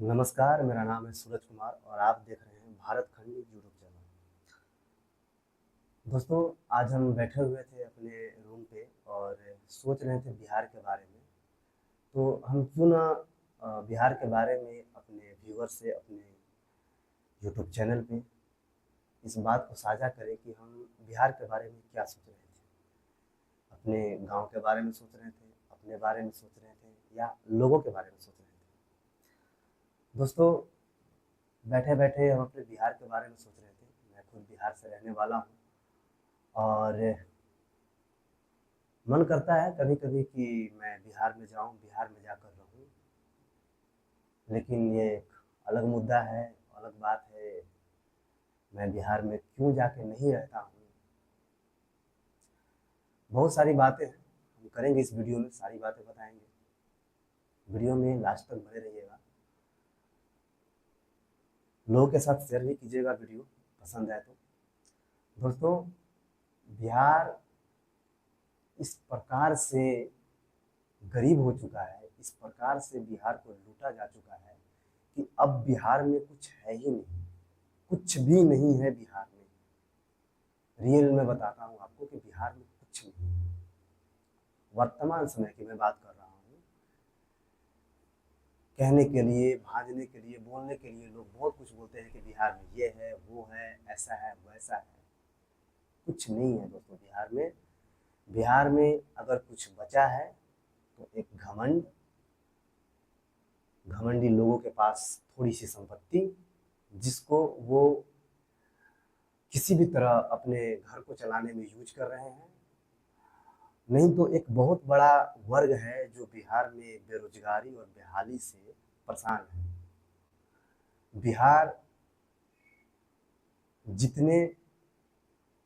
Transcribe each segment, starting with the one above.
नमस्कार, मेरा नाम है सूरज कुमार और आप देख रहे हैं भारत खंड यूट्यूब चैनल। दोस्तों, आज हम बैठे हुए थे अपने रूम पे और सोच रहे थे बिहार के बारे में। तो हम क्यों ना बिहार के बारे में अपने व्यूअर से अपने यूट्यूब चैनल पे इस बात को साझा करें कि हम बिहार के बारे में क्या सोच रहे थे। अपने गांव के बारे में सोच रहे थे, अपने बारे में सोच रहे थे या लोगों के बारे में सोच रहे थे। दोस्तों, बैठे बैठे हम अपने बिहार के बारे में सोच रहे थे। मैं खुद बिहार से रहने वाला हूँ और मन करता है कभी कभी कि मैं बिहार में जाऊं, बिहार में जाकर रहूं। लेकिन ये एक अलग मुद्दा है, अलग बात है। मैं बिहार में क्यों जाके नहीं रहता हूँ। बहुत सारी बातें हैं, हम करेंगे इस वीडियो में, सारी बातें बताएंगे। वीडियो में लास्ट तक बने रहिएगा। लोगों के साथ शेयर भी कीजिएगा वीडियो, पसंद आए तो। दोस्तों, बिहार इस प्रकार से गरीब हो चुका है, इस प्रकार से बिहार को लूटा जा चुका है कि अब बिहार में कुछ है ही नहीं, कुछ भी नहीं है बिहार में। रियल में बताता हूँ आपको कि बिहार में कुछ नहीं है। वर्तमान समय की मैं बात कर रहा हूँ। कहने के लिए, भाजने के लिए, बोलने के लिए लोग बहुत कुछ बोलते हैं कि बिहार में ये है, वो है, ऐसा है, वैसा है। कुछ नहीं है दोस्तों बिहार में। बिहार में अगर कुछ बचा है तो एक घमंड, घमंडी लोगों के पास थोड़ी सी संपत्ति जिसको वो किसी भी तरह अपने घर को चलाने में यूज कर रहे हैं। नहीं तो एक बहुत बड़ा वर्ग है जो बिहार में बेरोजगारी और बेहाली से परेशान है। बिहार जितने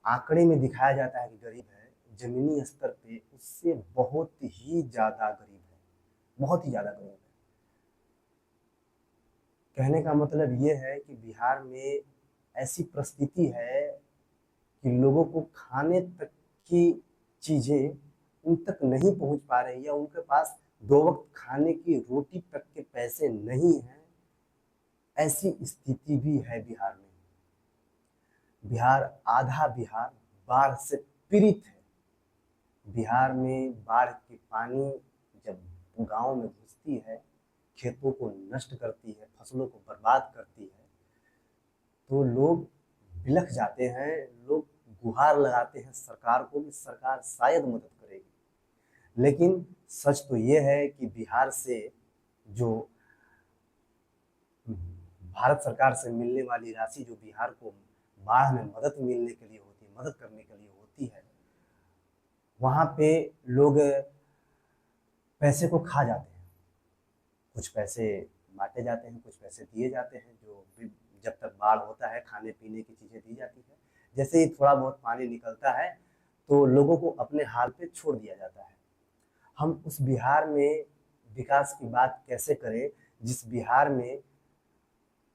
आंकड़े में दिखाया जाता है कि गरीब है, जमीनी स्तर पे उससे बहुत ही ज्यादा गरीब है, बहुत ही ज्यादा गरीब है। कहने का मतलब ये है कि बिहार में ऐसी परिस्थिति है कि लोगों को खाने तक की चीजें उन तक नहीं पहुंच पा रही है, उनके पास दो वक्त खाने की रोटी तक के पैसे नहीं हैं। ऐसी स्थिति भी है बिहार में। बिहार, आधा बिहार बाढ़ से पीड़ित है। बिहार में बाढ़ के पानी जब गांव में घुसती है, खेतों को नष्ट करती है, फसलों को बर्बाद करती है, तो लोग बिलख जाते हैं। लोग गुहार लगाते हैं सरकार को कि सरकार शायद मदद करेगी। लेकिन सच तो ये है कि बिहार से जो भारत सरकार से मिलने वाली राशि, जो बिहार को बाढ़ में मदद मिलने के लिए होती है, मदद करने के लिए होती है, वहां पे लोग पैसे को खा जाते हैं। कुछ पैसे बांटे जाते हैं, कुछ पैसे दिए जाते हैं। जो जब तक बाढ़ होता है खाने पीने की चीजें दी जाती है। जैसे ही थोड़ा बहुत पानी निकलता है तो लोगों को अपने हाल पे छोड़ दिया जाता है। हम उस बिहार में विकास की बात कैसे करें जिस बिहार में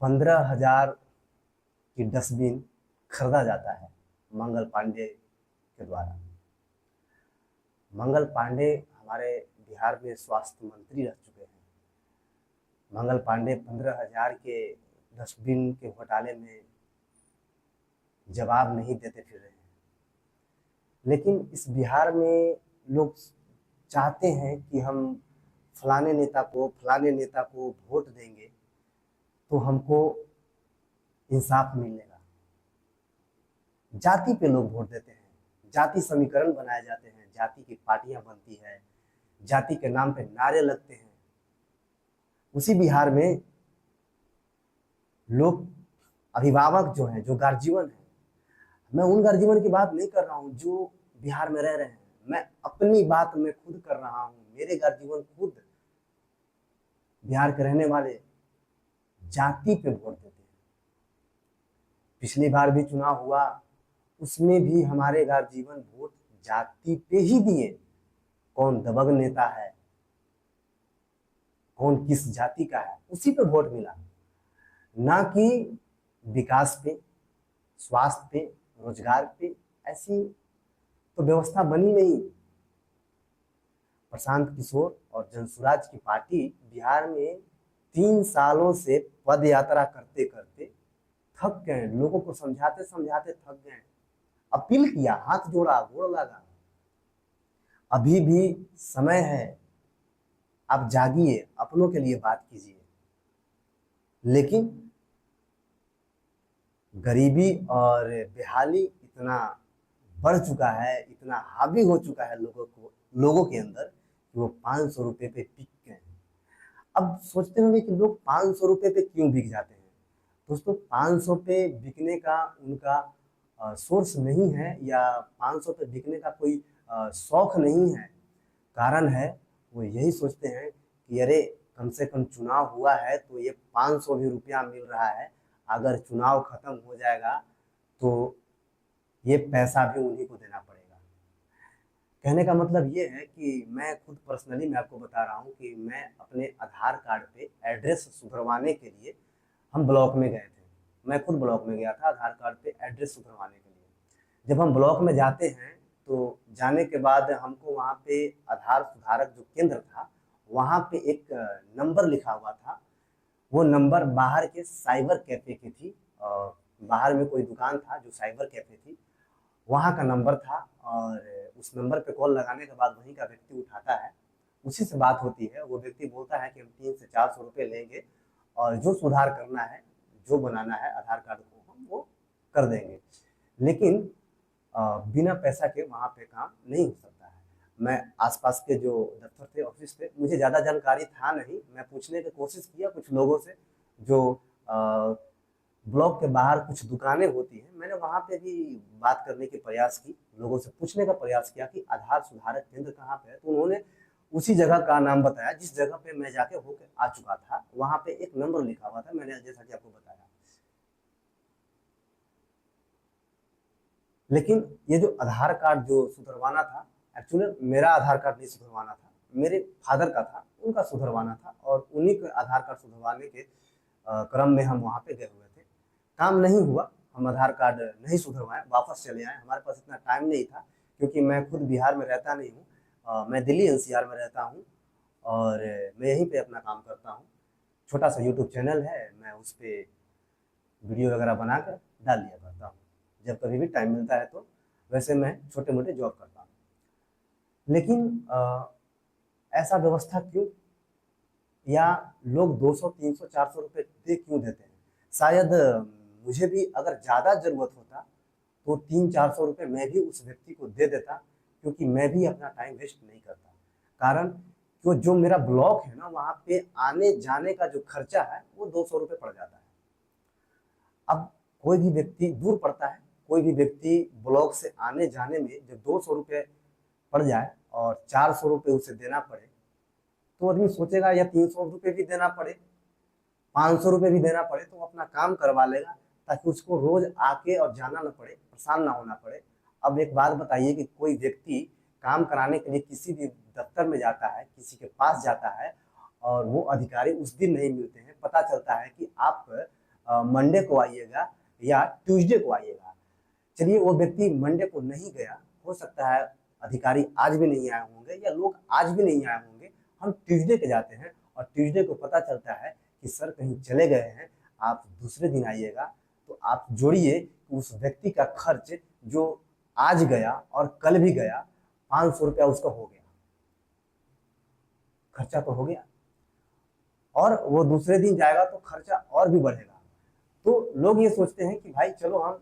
15,000 की डस्टबिन खरीदा जाता है मंगल पांडे के द्वारा। मंगल पांडे हमारे बिहार में स्वास्थ्य मंत्री रह चुके हैं। मंगल पांडे 15,000 के डस्टबिन के घोटाले में जवाब नहीं देते फिर रहे हैं। लेकिन इस बिहार में लोग चाहते हैं कि हम फलाने नेता को वोट देंगे तो हमको इंसाफ मिलेगा। जाति पे लोग वोट देते हैं, जाति समीकरण बनाए जाते हैं, जाति की पार्टियां बनती है, जाति के नाम पे नारे लगते हैं। उसी बिहार में लोग, अभिभावक जो हैं, जो गार्जियन हैं, मैं उन गार्जियन की बात नहीं कर रहा हूँ जो बिहार में रह रहे हैं, मैं अपनी बात मैं खुद कर रहा हूँ। मेरे गार्जियन खुद बिहार के रहने वाले जाति पे वोट देते हैं। पिछली बार भी चुनाव हुआ, उसमें भी हमारे गार्जियन वोट जाति पे ही दिए। कौन दबंग नेता है, कौन किस जाति का है, उसी पे वोट मिला। ना कि विकास पे, स्वास्थ्य पे, रोजगार पे। ऐसी तो व्यवस्था बनी नहीं। प्रशांत किशोर और जनसुराज की पार्टी बिहार में 3 सालों से पद यात्रा करते करते थक गए, लोगों को समझाते समझाते थक गए, अपील किया, हाथ जोड़ा, गोड़ लगा, अभी भी समय है, आप जागिए, अपनों के लिए बात कीजिए। लेकिन गरीबी और बेहाली इतना बढ़ चुका है, इतना हावी हो चुका है लोगों के अंदर कि वो 500 रुपये पे बिक गए हैं। अब सोचते होंगे कि लोग 500 रुपये पे क्यों बिक जाते हैं। दोस्तों, 500 पे बिकने का उनका सोर्स नहीं है, या 500 पे बिकने का कोई शौक नहीं है। कारण है, वो यही सोचते हैं कि अरे कम से कम चुनाव हुआ है तो ये 500 भी रुपया मिल रहा है, अगर चुनाव खत्म हो जाएगा तो ये पैसा भी उन्हीं को देना पड़ेगा। कहने का मतलब ये है कि मैं खुद पर्सनली मैं आपको बता रहा हूँ कि मैं अपने आधार कार्ड पे एड्रेस सुधरवाने के लिए हम ब्लॉक में गए थे। मैं खुद ब्लॉक में गया था आधार कार्ड पे एड्रेस सुधरवाने के लिए। जब हम ब्लॉक में जाते हैं तो जाने के बाद हमको वहाँ पे आधार सुधारक जो केंद्र था, वहाँ पे एक नंबर लिखा हुआ था। वो नंबर बाहर के साइबर कैफे की थी, और बाहर में कोई दुकान था जो साइबर कैफे थी, वहाँ का नंबर था। और उस नंबर पे कॉल लगाने के बाद वहीं का व्यक्ति उठाता है, उसी से बात होती है। वो व्यक्ति बोलता है कि हम 300 से 400 रुपये लेंगे और जो सुधार करना है, जो बनाना है आधार कार्ड को, हम वो कर देंगे। लेकिन बिना पैसा के वहाँ पे काम नहीं हो सकता है। मैं आसपास के जो दफ्तर थे, ऑफिस थे, मुझे ज़्यादा जानकारी था नहीं। मैं पूछने की कोशिश किया कुछ लोगों से, जो ब्लॉक के बाहर कुछ दुकानें होती हैं, मैंने वहाँ पे भी बात करने के प्रयास की, लोगों से पूछने का प्रयास किया कि आधार सुधारक केंद्र कहाँ पे है। तो उन्होंने उसी जगह का नाम बताया जिस जगह पे मैं जाके होके आ चुका था। वहाँ पे एक नंबर लिखा हुआ था, मैंने जैसा कि आपको बताया। लेकिन ये जो आधार कार्ड जो सुधरवाना था, एक्चुअली मेरा आधार कार्ड नहीं सुधरवाना था, मेरे फादर का था, उनका सुधरवाना था। और उन्हीं के आधार कार्ड सुधरवाने के क्रम में हम वहाँ पे गए हुए थे। काम नहीं हुआ, हम आधार कार्ड नहीं सुधरवाए, वापस चले आए। हमारे पास इतना टाइम नहीं था, क्योंकि मैं खुद बिहार में रहता नहीं हूँ, मैं दिल्ली एनसीआर में रहता हूँ, और मैं यहीं पे अपना काम करता हूँ। छोटा सा यूट्यूब चैनल है, मैं उस पर वीडियो वगैरह बनाकर डाल दिया करता हूँ जब कभी भी टाइम मिलता है तो। वैसे मैं छोटे मोटे जॉब करता हूँ। लेकिन ऐसा व्यवस्था क्यों, या लोग 200 300 400 रुपये दे क्यों देते हैं। शायद मुझे भी अगर ज़्यादा ज़रूरत होता तो 300 400 रुपये मैं भी उस व्यक्ति को दे देता, क्योंकि मैं भी अपना टाइम वेस्ट नहीं करता। कारण क्यों, जो मेरा ब्लॉक है ना, वहाँ पे आने जाने का जो खर्चा है वो 200 रुपये पड़ जाता है। अब कोई भी व्यक्ति दूर पड़ता है, कोई भी व्यक्ति ब्लॉक से आने जाने में जब 200 रुपये पड़ जाए और 400 रुपये उसे देना पड़े, तो आदमी सोचेगा या 300 रुपये भी देना पड़े, 500 रुपये भी देना पड़े, तो अपना काम करवा लेगा, ताकि उसको रोज आके और जाना ना पड़े, परेशान ना होना पड़े। अब एक बात बताइए कि कोई व्यक्ति काम कराने के लिए किसी भी दफ्तर में जाता है, किसी के पास जाता है, और वो अधिकारी उस दिन नहीं मिलते हैं, पता चलता है कि आप मंडे को आइएगा या ट्यूसडे को आइएगा। चलिए, वो व्यक्ति मंडे को नहीं गया, हो सकता है अधिकारी आज भी नहीं आए होंगे या लोग आज भी नहीं आए होंगे। हम ट्यूसडे के जाते हैं और ट्यूसडे को पता चलता है कि सर कहीं चले गए हैं, आप दूसरे दिन आइएगा। तो आप जोड़िए उस व्यक्ति का खर्च जो आज गया और कल भी गया, 500 रुपया उसका हो गया, खर्चा तो हो गया। और वो दूसरे दिन जाएगा तो खर्चा और भी बढ़ेगा। तो लोग ये सोचते हैं कि भाई चलो हम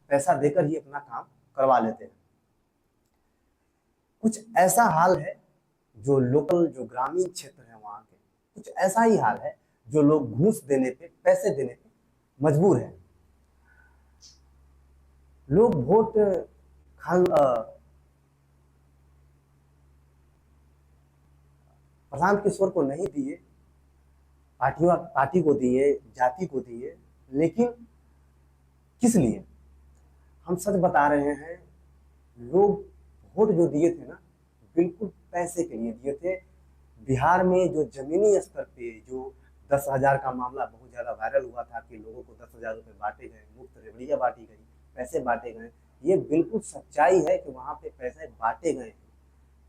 पैसा देकर ही अपना काम करवा लेते हैं। कुछ ऐसा हाल है जो लोकल, जो ग्रामीण क्षेत्र है वहाँ के, कुछ ऐसा ही हाल है जो लोग घूस देने पे, पैसे देने पे मजबूर है। लोग वोट खान प्रशांत किशोर को नहीं दिए, पार्टी को दिए, जाति को दिए, लेकिन किस लिए? हम सच बता रहे हैं, लोग वोट जो दिए थे ना, बिल्कुल पैसे के लिए दिए थे। बिहार में जो जमीनी स्तर पे जो 10,000 का मामला बहुत ज्यादा वायरल हुआ था कि लोगों को 10,000 रुपये बांटे गए, मुफ्त रेवड़ियां बांटी गई, पैसे बांटे गए, ये बिल्कुल सच्चाई है कि वहां पे पैसे बांटे गए हैं।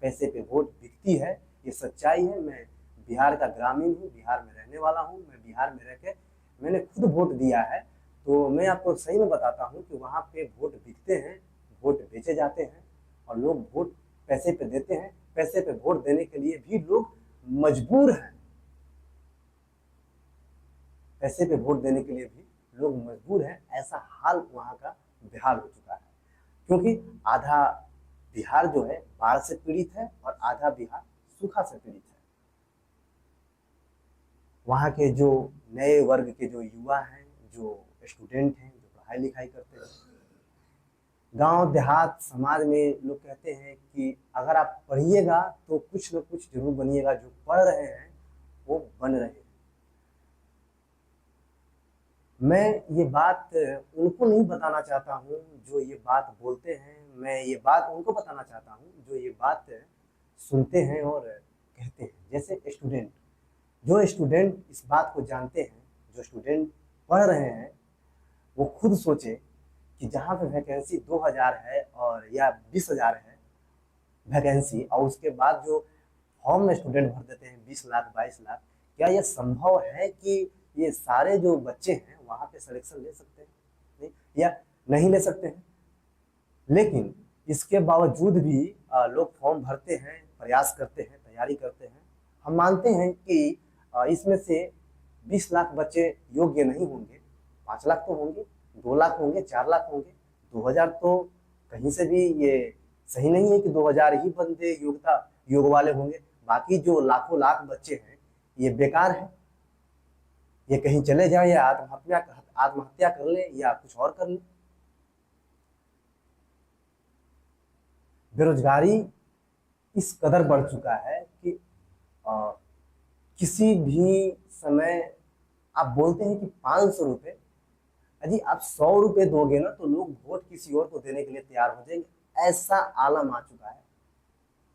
पैसे पे वोट बिकती है, ये सच्चाई है। मैं बिहार का ग्रामीण हूँ, बिहार में रहने वाला हूँ, मैं बिहार में रह के मैंने खुद वोट दिया है। तो मैं आपको सही में बताता हूँ कि वहाँ पे वोट बिकते हैं, वोट बेचे जाते हैं और लोग वोट पैसे पे देते हैं। पैसे पे वोट देने के लिए भी लोग मजबूर हैं, पैसे पे वोट देने के लिए भी लोग मजबूर हैं। ऐसा हाल वहाँ का बेहाल हो चुका है, क्योंकि आधा बिहार जो है बाढ़ से पीड़ित है और आधा बिहार सूखा से पीड़ित है। वहाँ के जो नए वर्ग के जो युवा हैं, जो स्टूडेंट हैं, जो पढ़ाई लिखाई करते हैं, गांव देहात समाज में लोग कहते हैं कि अगर आप पढ़िएगा तो कुछ न कुछ जरूर बनिएगा। जो पढ़ रहे हैं वो बन रहे हैं। मैं ये बात उनको नहीं बताना चाहता हूँ जो ये बात बोलते हैं, मैं ये बात उनको बताना चाहता हूँ जो ये बात सुनते हैं और कहते हैं। जैसे स्टूडेंट, जो स्टूडेंट इस बात को जानते हैं, जो स्टूडेंट पढ़ रहे हैं, वो खुद सोचे कि जहाँ पे वैकेंसी 2000 है और या 20,000 है वैकेंसी, और उसके बाद जो फॉर्म में स्टूडेंट भर देते हैं 20 लाख 22 लाख, क्या यह संभव है कि ये सारे जो बच्चे हैं वहाँ पे सिलेक्शन ले सकते हैं? नहीं, या नहीं ले सकते हैं। लेकिन इसके बावजूद भी लोग फॉर्म भरते हैं, प्रयास करते हैं, तैयारी करते हैं। हम मानते हैं कि इसमें से 20 लाख बच्चे योग्य नहीं होंगे, 5 लाख तो होंगे, 2 लाख होंगे, 4 लाख होंगे। 2000 तो कहीं से भी ये सही नहीं है कि 2000 ही बंदे योग वाले होंगे। बाकी जो लाखों लाख बच्चे हैं ये बेकार है, ये कहीं चले जाए या आत्महत्या कर ले या कुछ और कर ले। बेरोजगारी इस कदर बढ़ चुका है कि किसी भी समय आप बोलते हैं कि 500 रुपये, यदि आप 100 रुपये दोगे ना तो लोग वोट किसी और को देने के लिए तैयार हो जाएंगे। ऐसा आलम आ चुका है,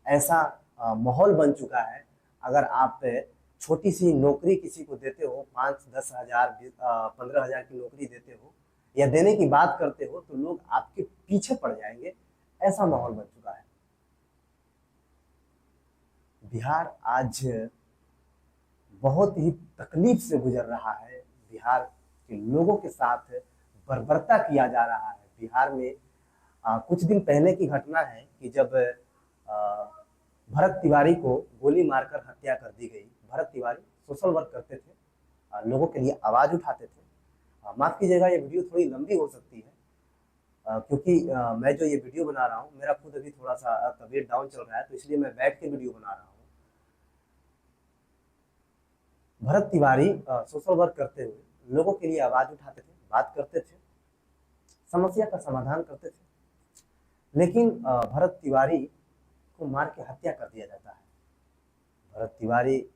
ऐसा माहौल बन चुका है। अगर आप छोटी सी नौकरी किसी को देते हो, 5-10 हजार 15,000 की नौकरी देते हो या देने की बात करते हो, तो लोग आपके पीछे पड़ जाएंगे। ऐसा माहौल बन चुका है। बिहार आज बहुत ही तकलीफ से गुजर रहा है। बिहार के लोगों के साथ बर्बरता किया जा रहा है। बिहार में कुछ दिन पहले की घटना है कि जब भरत तिवारी को गोली मारकर हत्या कर दी गई। भरत तिवारी सोशल वर्क करते थे, लोगों के लिए आवाज उठाते थे। माफ कीजिएगा, ये वीडियो थोड़ी लंबी हो सकती है, क्योंकि मैं जो ये वीडियो बना रहा हूँ, मेरा खुद अभी थोड़ा सा तबीयत डाउन चल रहा है, तो इसलिए मैं बैठ के वीडियो बना रहा हूँ। भरत तिवारी सोशल वर्क करते हुए लोगों के लिए आवाज उठाते थे, बात करते थे, समस्या का समाधान करते थे। लेकिन भरत तिवारी को मार के हत्या कर दिया जाता है। भरत तिवारी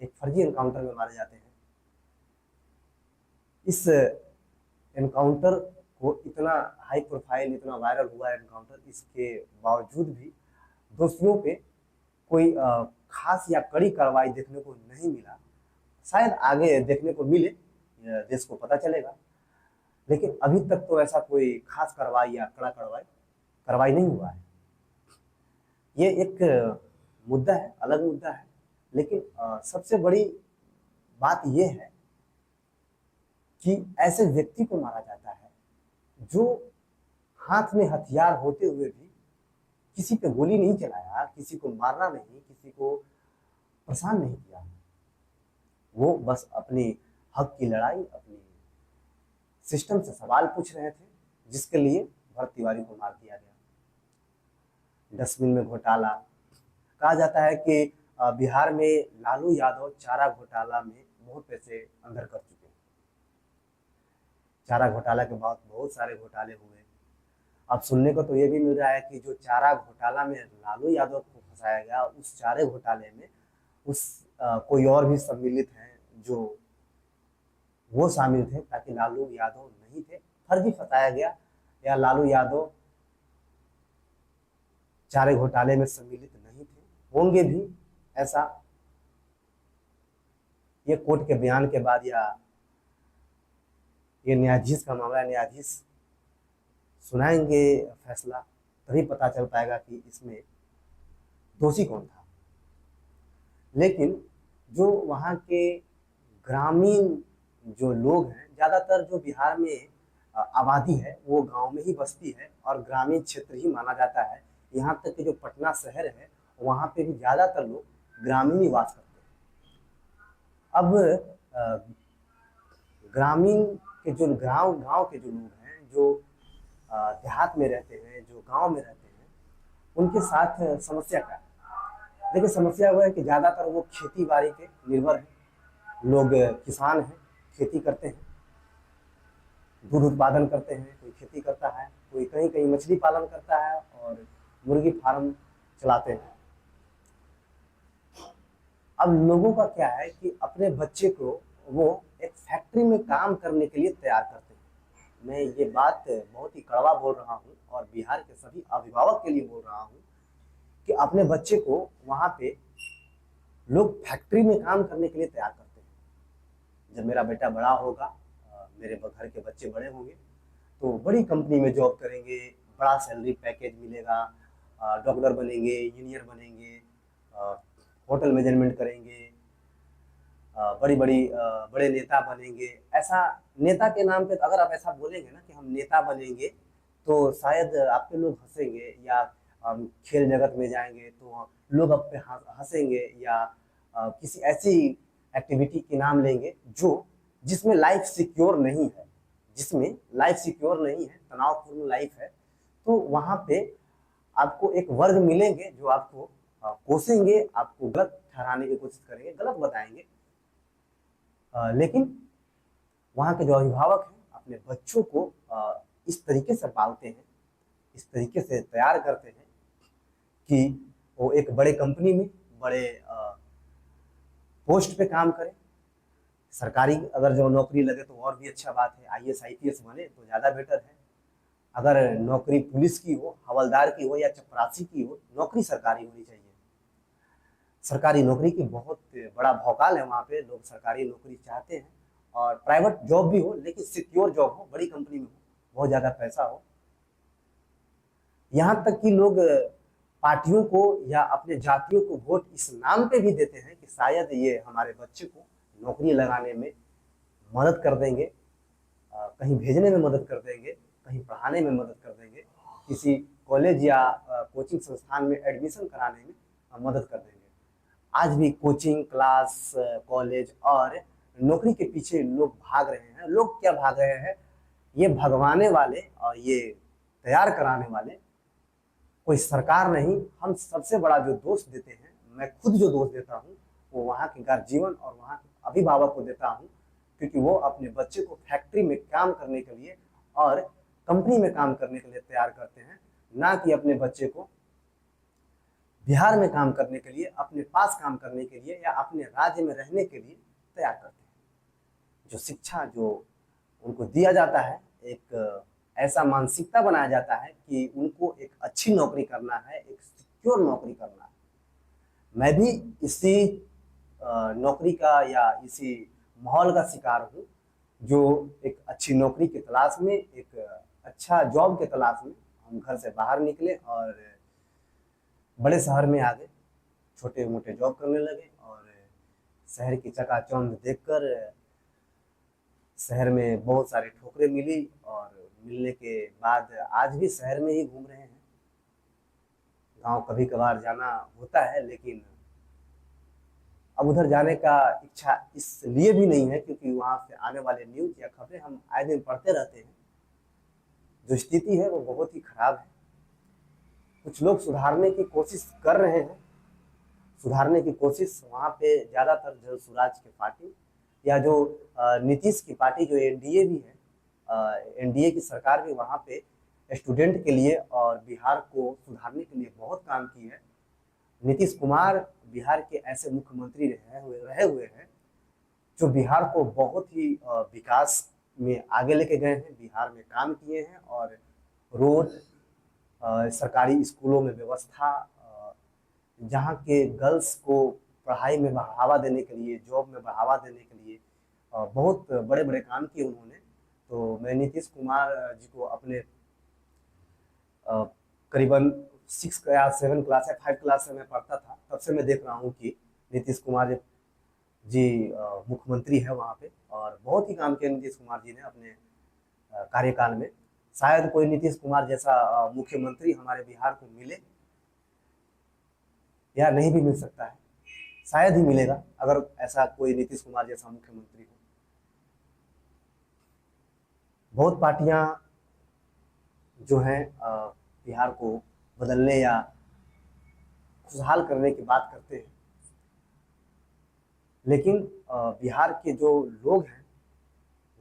एक फर्जी एनकाउंटर में मारे जाते हैं। इस एनकाउंटर को इतना हाई प्रोफाइल, इतना वायरल हुआ एनकाउंटर, इसके बावजूद भी दोषियों पे कोई खास या कड़ी कार्रवाई देखने को नहीं मिला। शायद आगे देखने को मिले, देश को पता चलेगा, लेकिन अभी तक तो ऐसा कोई खास कार्रवाई या कड़ा कार्रवाई नहीं हुआ है। ये एक मुद्दा है, अलग मुद्दा है, लेकिन सबसे बड़ी बात यह है कि ऐसे व्यक्ति को मारा जाता है जो हाथ में हथियार होते हुए भी किसी पे गोली नहीं चलाया, किसी को मारना नहीं, किसी को परेशान नहीं किया। वो बस अपनी हक की लड़ाई, अपनी सिस्टम से सवाल पूछ रहे थे, जिसके लिए भरत तिवारी को मार दिया गया। डस्टबिन में घोटाला, कहा जाता है कि बिहार में लालू यादव चारा घोटाला में बहुत पैसे अंदर कर चुके हैं। चारा घोटाला के बाद बहुत सारे घोटाले हुए। अब सुनने को तो ये भी मिल रहा है कि जो चारा घोटाला में लालू यादव को फंसाया गया, उस चारे घोटाले में कोई और भी सम्मिलित हैं, जो वो शामिल थे, ताकि लालू यादव नहीं थे, फर्जी फंसाया गया, या लालू यादव चारे घोटाले में सम्मिलित नहीं थे, होंगे भी। ऐसा ये कोर्ट के बयान के बाद या ये न्यायाधीश का मामला, न्यायाधीश सुनाएंगे फैसला, तभी पता चल पाएगा कि इसमें दोषी कौन था। लेकिन जो वहाँ के ग्रामीण जो लोग हैं, ज़्यादातर जो बिहार में आबादी है वो गांव में ही बसती है और ग्रामीण क्षेत्र ही माना जाता है। यहाँ तक कि जो पटना शहर है वहाँ पे भी ज़्यादातर लोग ग्रामीण ही वास करते हैं। अब ग्रामीण के जो गांव गांव के जो लोग हैं, जो देहात में रहते हैं, जो गांव में रहते हैं, उनके साथ समस्या क्या है? देखिए, समस्या वो है कि ज़्यादातर वो खेती बाड़ी पे निर्भर है। लोग किसान हैं, खेती करते हैं, दूध उत्पादन करते हैं, कोई खेती करता है, कोई कहीं कहीं मछली पालन करता है और मुर्गी फार्म चलाते हैं। अब लोगों का क्या है कि अपने बच्चे को वो एक फैक्ट्री में काम करने के लिए तैयार करते हैं। मैं ये बात बहुत ही कड़वा बोल रहा हूँ और बिहार के सभी अभिभावक के लिए बोल रहा हूँ कि अपने बच्चे को वहाँ पे लोग फैक्ट्री में काम करने के लिए तैयार करते हैं। जब मेरा बेटा बड़ा होगा, मेरे घर के बच्चे बड़े होंगे, तो बड़ी कंपनी में जॉब करेंगे, बड़ा सैलरी पैकेज मिलेगा, डॉक्टर बनेंगे, इंजीनियर बनेंगे, होटल मैनेजमेंट करेंगे, बड़ी बड़ी बड़े नेता बनेंगे। ऐसा नेता के नाम पे अगर आप ऐसा बोलेंगे ना कि हम नेता बनेंगे, तो शायद आपके लोग हंसेंगे, या हम खेल जगत में जाएंगे तो लोग आप पे हंसेंगे, या किसी ऐसी एक्टिविटी के नाम लेंगे जो जिसमें लाइफ सिक्योर नहीं है, जिसमें लाइफ सिक्योर नहीं है, तनावपूर्ण लाइफ है। तो वहां पे आपको एक वर्ग मिलेंगे जो आपको कोसेंगे, आपको गलत ठहराने की कोशिश करेंगे, गलत बताएंगे। लेकिन वहाँ के जो अभिभावक हैं अपने बच्चों को इस तरीके से पालते हैं, इस तरीके से तैयार करते हैं कि वो एक बड़े कंपनी में बड़े पोस्ट पे काम करें। सरकारी अगर जो नौकरी लगे तो और भी अच्छा बात है, आईएएस आईपीएस बने तो ज़्यादा बेटर है। अगर नौकरी पुलिस की हो, हवलदार की हो या चपरासी की हो, नौकरी सरकारी होनी चाहिए। सरकारी नौकरी की बहुत बड़ा भौकाल है वहाँ पे, लोग सरकारी नौकरी चाहते हैं। और प्राइवेट जॉब भी हो लेकिन सिक्योर जॉब हो, बड़ी कंपनी में हो, बहुत ज़्यादा पैसा हो। यहाँ तक कि लोग पार्टियों को या अपने जातियों को वोट इस नाम पे भी देते हैं कि शायद ये हमारे बच्चे को नौकरी लगाने में मदद कर देंगे, कहीं भेजने में मदद कर देंगे, कहीं पढ़ाने में मदद कर देंगे, किसी कॉलेज या कोचिंग संस्थान में एडमिशन कराने में मदद कर देंगे। आज भी कोचिंग क्लास, कॉलेज और नौकरी के पीछे लोग भाग रहे हैं। लोग क्या भाग रहे हैं? ये भगवाने वाले और ये तैयार कराने वाले कोई सरकार नहीं। हम सबसे बड़ा जो दोष देते हैं, मैं खुद जो दोष देता हूँ, वो वहाँ के गार्जियन और वहाँ के अभिभावक को देता हूँ, क्योंकि वो अपने बच्चे को फैक्ट्री में काम करने के लिए और कंपनी में काम करने के लिए तैयार करते हैं, ना कि अपने बच्चे को बिहार में काम करने के लिए, अपने पास काम करने के लिए या अपने राज्य में रहने के लिए तैयार करते हैं। जो शिक्षा जो उनको दिया जाता है, एक ऐसा मानसिकता बनाया जाता है कि उनको एक अच्छी नौकरी करना है, एक सिक्योर नौकरी करना है। मैं भी इसी नौकरी का या इसी माहौल का शिकार हूँ, जो एक अच्छी नौकरी की तलाश में, एक अच्छा जॉब के तलाश में हम घर से बाहर निकले और बड़े शहर में आ गए, छोटे मोटे जॉब करने लगे और शहर की चकाचौंध देखकर शहर में बहुत सारी ठोकरें मिली और मिलने के बाद आज भी शहर में ही घूम रहे हैं। गांव कभी कभार जाना होता है, लेकिन अब उधर जाने का इच्छा इसलिए भी नहीं है क्योंकि वहां से आने वाले न्यूज या खबरें हम आए दिन पढ़ते रहते हैं। जो स्थिति है वो बहुत ही खराब है। कुछ लोग सुधारने की कोशिश कर रहे हैं, सुधारने की कोशिश वहाँ पे ज़्यादातर जो स्वराज की पार्टी या जो नीतीश की पार्टी, जो एनडीए भी है, एनडीए की सरकार भी वहाँ पे स्टूडेंट के लिए और बिहार को सुधारने के लिए बहुत काम की है। नीतीश कुमार बिहार के ऐसे मुख्यमंत्री रहे हुए हैं जो बिहार को बहुत ही विकास में आगे लेके गए हैं, बिहार में काम किए हैं और रोड, सरकारी स्कूलों में व्यवस्था, जहाँ के गर्ल्स को पढ़ाई में बढ़ावा देने के लिए, जॉब में बढ़ावा देने के लिए बहुत बड़े बड़े काम किए उन्होंने। तो मैं नीतीश कुमार जी को अपने करीबन 6 या 7 क्लास या 5 क्लास से मैं पढ़ता था, तब से मैं देख रहा हूँ कि नीतीश कुमार जी मुख्यमंत्री है वहाँ पे, और बहुत ही काम किया नीतीश कुमार जी ने अपने कार्यकाल में। शायद कोई नीतीश कुमार जैसा मुख्यमंत्री हमारे बिहार को मिले या नहीं भी मिल सकता है, शायद ही मिलेगा अगर ऐसा कोई नीतीश कुमार जैसा मुख्यमंत्री हो। बहुत पार्टियां जो हैं बिहार को बदलने या खुशहाल करने की बात करते हैं, लेकिन बिहार के जो लोग हैं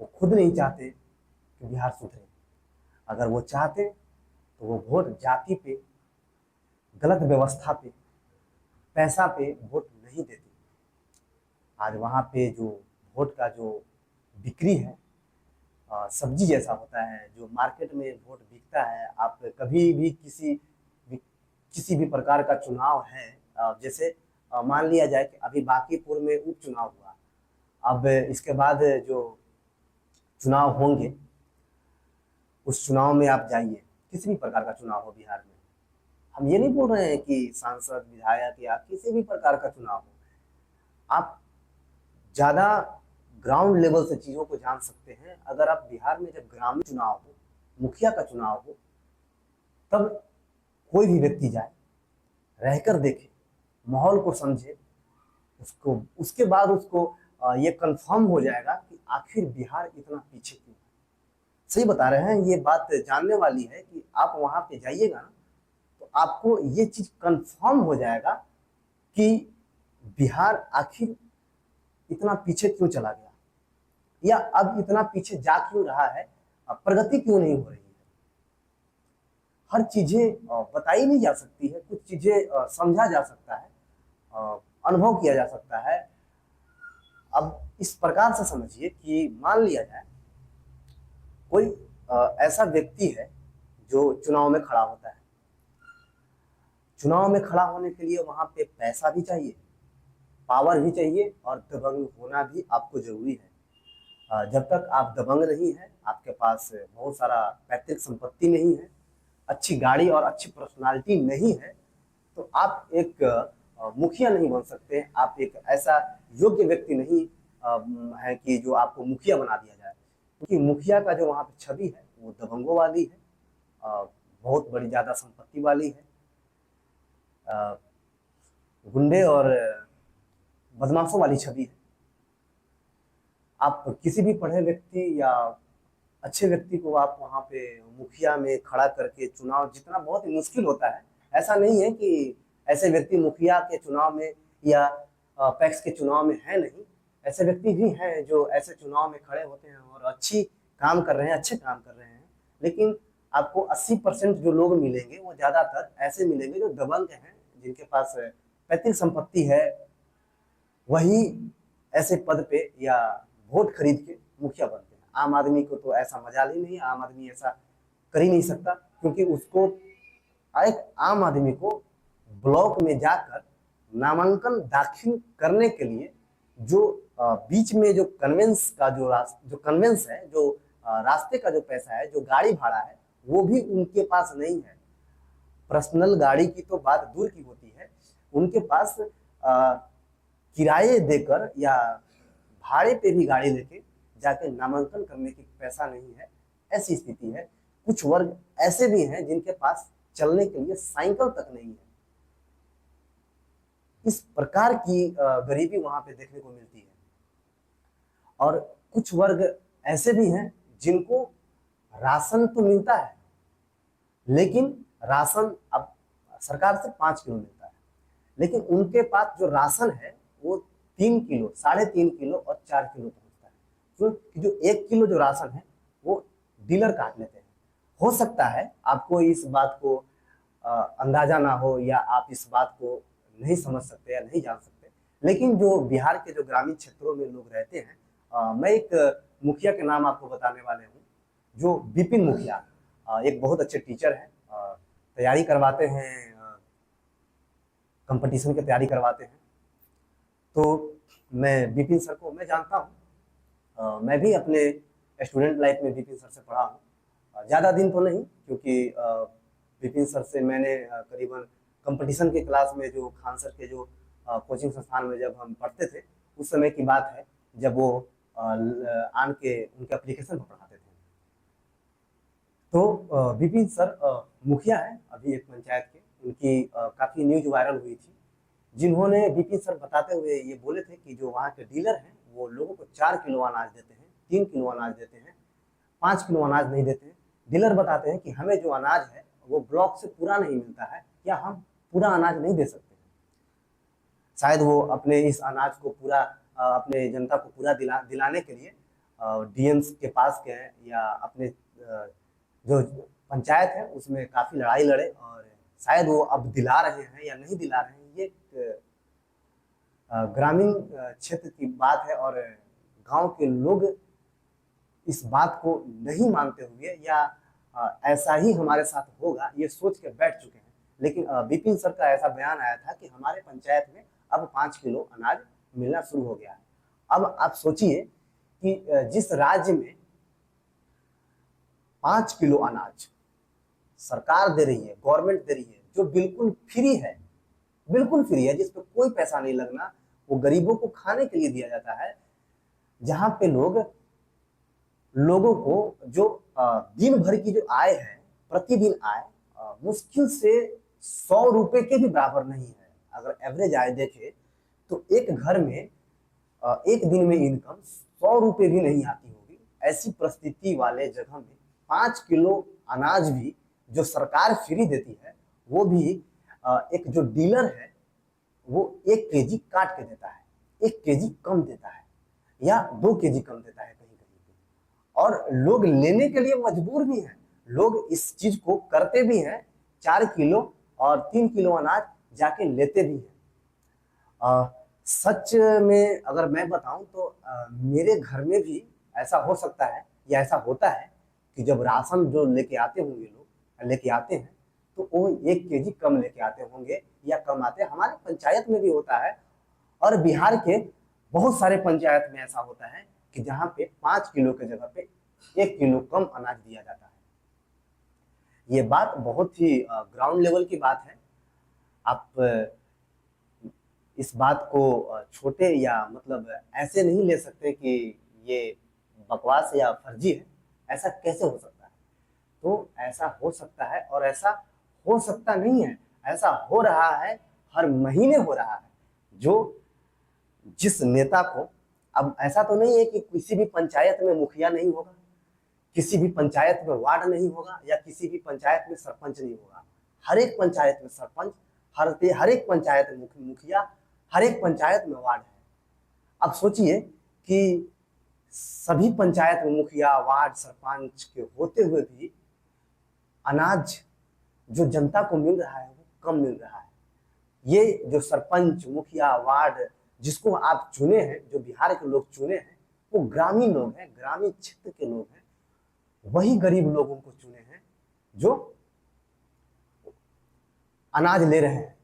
वो खुद नहीं चाहते कि बिहार सुधरे। अगर वो चाहते तो वो वोट जाति पे, गलत व्यवस्था पे, पैसा पे वोट नहीं देते। आज वहाँ पे जो वोट का जो बिक्री है, सब्जी जैसा होता है, जो मार्केट में वोट बिकता है। आप कभी भी किसी भी प्रकार का चुनाव है, जैसे मान लिया जाए कि अभी बांकीपुर में उपचुनाव हुआ, अब इसके बाद जो चुनाव होंगे, उस चुनाव में आप जाइए, किसी भी प्रकार का चुनाव हो बिहार में, हम ये नहीं बोल रहे हैं कि सांसद विधायक या किसी भी प्रकार का चुनाव हो, आप ज्यादा ग्राउंड लेवल से चीजों को जान सकते हैं अगर आप बिहार में जब ग्रामीण चुनाव हो, मुखिया का चुनाव हो, तब कोई भी व्यक्ति जाए, रहकर देखे, माहौल को समझे, उसको उसके बाद उसको ये कंफर्म हो जाएगा कि आखिर बिहार इतना पीछे क्यों है। सही बता रहे हैं, ये बात जानने वाली है कि आप वहां पे जाइएगा ना, तो आपको ये चीज कंफर्म हो जाएगा कि बिहार आखिर इतना पीछे क्यों चला गया, या अब इतना पीछे जा क्यों रहा है, प्रगति क्यों नहीं हो रही है। हर चीजें बताई नहीं जा सकती है, कुछ चीजें समझा जा सकता है, अनुभव किया जा सकता है। अब इस प्रकार से समझिए कि मान लिया जाए कोई ऐसा व्यक्ति है जो चुनाव में खड़ा होता है। चुनाव में खड़ा होने के लिए वहां पे पैसा भी चाहिए, पावर भी चाहिए, और दबंग होना भी आपको जरूरी है। जब तक आप दबंग नहीं है, आपके पास बहुत सारा पैतृक संपत्ति नहीं है, अच्छी गाड़ी और अच्छी पर्सनालिटी नहीं है, तो आप एक मुखिया नहीं बन सकते। आप एक ऐसा योग्य व्यक्ति नहीं है कि जो आपको मुखिया बना दिया जाए, क्योंकि मुखिया का जो वहाँ पे छवि है वो दबंगों वाली है, बहुत बड़ी ज्यादा संपत्ति वाली है, गुंडे और बदमाशों वाली छवि है। आप किसी भी पढ़े व्यक्ति या अच्छे व्यक्ति को आप वहाँ पे मुखिया में खड़ा करके चुनाव जीतना बहुत ही मुश्किल होता है। ऐसा नहीं है कि ऐसे व्यक्ति मुखिया के चुनाव में या पैक्स के चुनाव में है नहीं, ऐसे व्यक्ति भी हैं जो ऐसे चुनाव में खड़े होते हैं और अच्छी काम कर रहे हैं, अच्छे काम कर रहे हैं। लेकिन आपको 80% जो लोग मिलेंगे वो ज्यादातर ऐसे मिलेंगे जो दबंग हैं, जिनके पास पैतृक संपत्ति है, वही ऐसे पद पे या वोट खरीद के मुखिया बनते हैं। आम आदमी को तो ऐसा मजाल ही नहीं, आम आदमी ऐसा कर ही नहीं सकता, क्योंकि उसको एक आम आदमी को ब्लॉक में जाकर नामांकन दाखिल करने के लिए जो बीच में जो कन्वेंस का जो कन्वेंस है, जो रास्ते का जो पैसा है, जो गाड़ी भाड़ा है, वो भी उनके पास नहीं है। पर्सनल गाड़ी की तो बात दूर की होती है, उनके पास किराए देकर या भाड़े पे भी गाड़ी लेके जाके नामांकन करने की पैसा नहीं है। ऐसी स्थिति है। कुछ वर्ग ऐसे भी हैं जिनके पास चलने के लिए साइकिल तक नहीं है। इस प्रकार की गरीबी वहां पे देखने को मिलती है। और कुछ वर्ग ऐसे भी हैं जिनको राशन तो मिलता है, लेकिन राशन अब सरकार से 5 किलो मिलता है, लेकिन उनके पास जो राशन है वो 3 किलो, 3.5 किलो और 4 किलो पहुंचता है। क्योंकि जो 1 किलो जो राशन है वो डीलर काट लेते हैं। हो सकता है आपको इस बात को अंदाजा ना हो, या आप इस बात को नहीं समझ सकते या नहीं जान सकते, लेकिन जो बिहार के जो ग्रामीण क्षेत्रों में लोग रहते हैं, मैं एक मुखिया के नाम आपको बताने वाले हूँ, जो विपिन मुखिया, एक बहुत अच्छे टीचर हैं, तैयारी करवाते हैं, कंपटीशन की तैयारी करवाते हैं। तो मैं विपिन सर को मैं जानता हूँ, मैं भी अपने स्टूडेंट लाइफ में विपिन सर से पढ़ा हूँ। ज़्यादा दिन तो नहीं, क्योंकि विपिन सर से मैंने करीबन कंपटीशन के क्लास में, जो खान सर के जो कोचिंग संस्थान में जब हम पढ़ते थे, उस समय की बात है जब वो आन के उनके एप्लीकेशन पर पढ़ाते थे। तो विपिन सर मुखिया है अभी एक पंचायत के, उनकी काफी न्यूज वायरल हुई थी, जिन्होंने विपिन सर बताते हुए ये बोले थे कि जो वहाँ के डीलर हैं वो लोगों को 4 किलो अनाज देते हैं, 3 किलो अनाज देते हैं, 5 किलो अनाज नहीं देते हैं। डीलर बताते हैं कि हमें जो अनाज है वो ब्लॉक से पूरा नहीं मिलता है, या हम पूरा अनाज नहीं दे सकते हैं। शायद वो अपने इस अनाज को पूरा अपने जनता को पूरा दिलाने के लिए डीएम के पास गए, या अपने जो पंचायत है उसमें काफी लड़ाई लड़े, और शायद वो अब दिला रहे हैं या नहीं दिला रहे हैं। ये ग्रामीण क्षेत्र की बात है, और गांव के लोग इस बात को नहीं मानते हुए, या ऐसा ही हमारे साथ होगा ये सोच के बैठ चुके हैं। लेकिन विपिन सर का ऐसा बयान आया था कि हमारे पंचायत में अब 5 किलो अनाज मिलना शुरू हो गया है। अब आप सोचिए कि जिस राज्य में 5 किलो अनाज सरकार दे रही है, गवर्नमेंट दे रही है, जो बिल्कुल फ्री है, बिल्कुल फ्री है, जिस पर कोई पैसा नहीं लगना, वो गरीबों को खाने के लिए दिया जाता है, जहां पे लोगों को जो दिन भर की जो आय है, प्रतिदिन आय मुश्किल से 100 रुपए के भी बराबर नहीं है। अगर एवरेज आय देखे तो एक घर में एक दिन में इनकम 100 रुपए भी नहीं आती होगी। ऐसी परिस्थिति वाले जगह में 5 किलो अनाज भी जो सरकार फ्री देती है, वो भी एक जो डीलर है वो 1 केजी काट के देता है, 1 केजी कम देता है, या 2 केजी कम देता है कहीं कहीं पे, और लोग लेने के लिए मजबूर भी हैं। लोग इस चीज को करते भी हैं, 4 किलो और 3 किलो अनाज जाके लेते भी हैं। सच में अगर मैं बताऊं तो मेरे घर में भी ऐसा हो सकता है, या ऐसा होता है कि जब राशन जो लेके आते होंगे लोग, लेके आते हैं, तो वो 1 केजी कम लेके आते होंगे, या कम आते हैं। हमारे पंचायत में भी होता है, और बिहार के बहुत सारे पंचायत में ऐसा होता है कि जहाँ पे 5 किलो के जगह पे 1 किलो कम अनाज दिया जाता है। ये बात बहुत ही ग्राउंड लेवल की बात है। आप इस बात को छोटे या मतलब ऐसे नहीं ले सकते कि ये बकवास या फर्जी है। ऐसा कैसे हो सकता है? तो ऐसा हो सकता है, और ऐसा हो सकता नहीं है, ऐसा हो रहा है, हर महीने हो रहा है। जो जिस नेता को, अब ऐसा तो नहीं है कि किसी भी पंचायत में मुखिया नहीं होगा, किसी भी पंचायत में वार्ड नहीं होगा, या किसी भी पंचायत में सरपंच नहीं होगा। हर एक पंचायत में सरपंच, हर एक पंचायत में मुखिया, हर एक पंचायत में वार्ड है। अब सोचिए कि सभी पंचायत में मुखिया, वार्ड, सरपंच के होते हुए भी अनाज जो जनता को मिल रहा है वो कम मिल रहा है। ये जो सरपंच, मुखिया, वार्ड जिसको आप चुने हैं, जो बिहार के लोग चुने हैं, वो ग्रामीण लोग हैं, ग्रामीण क्षेत्र के लोग हैं। वही गरीब लोगों को चुने हैं जो अनाज ले रहे हैं।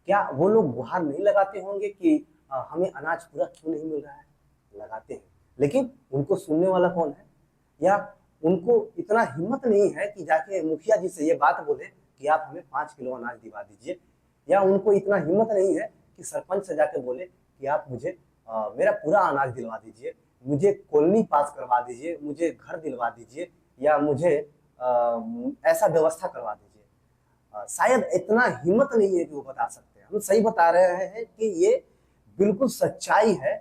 क्या वो लोग गुहार नहीं लगाते होंगे कि हमें अनाज पूरा क्यों नहीं मिल रहा है? लगाते हैं, लेकिन उनको सुनने वाला कौन है? या उनको इतना हिम्मत नहीं है कि जाके मुखिया जी से ये बात बोले कि आप हमें 5 किलो अनाज दिवा दीजिए, या उनको इतना हिम्मत नहीं है कि सरपंच से जाके बोले कि आप मुझे मेरा पूरा अनाज दिलवा दीजिए, मुझे कॉलोनी पास करवा दीजिए, मुझे घर दिलवा दीजिए, या मुझे ऐसा व्यवस्था करवा दीजिए। शायद इतना हिम्मत नहीं है कि वो बता सकते हैं। हम सही बता रहे हैं कि ये बिल्कुल सच्चाई है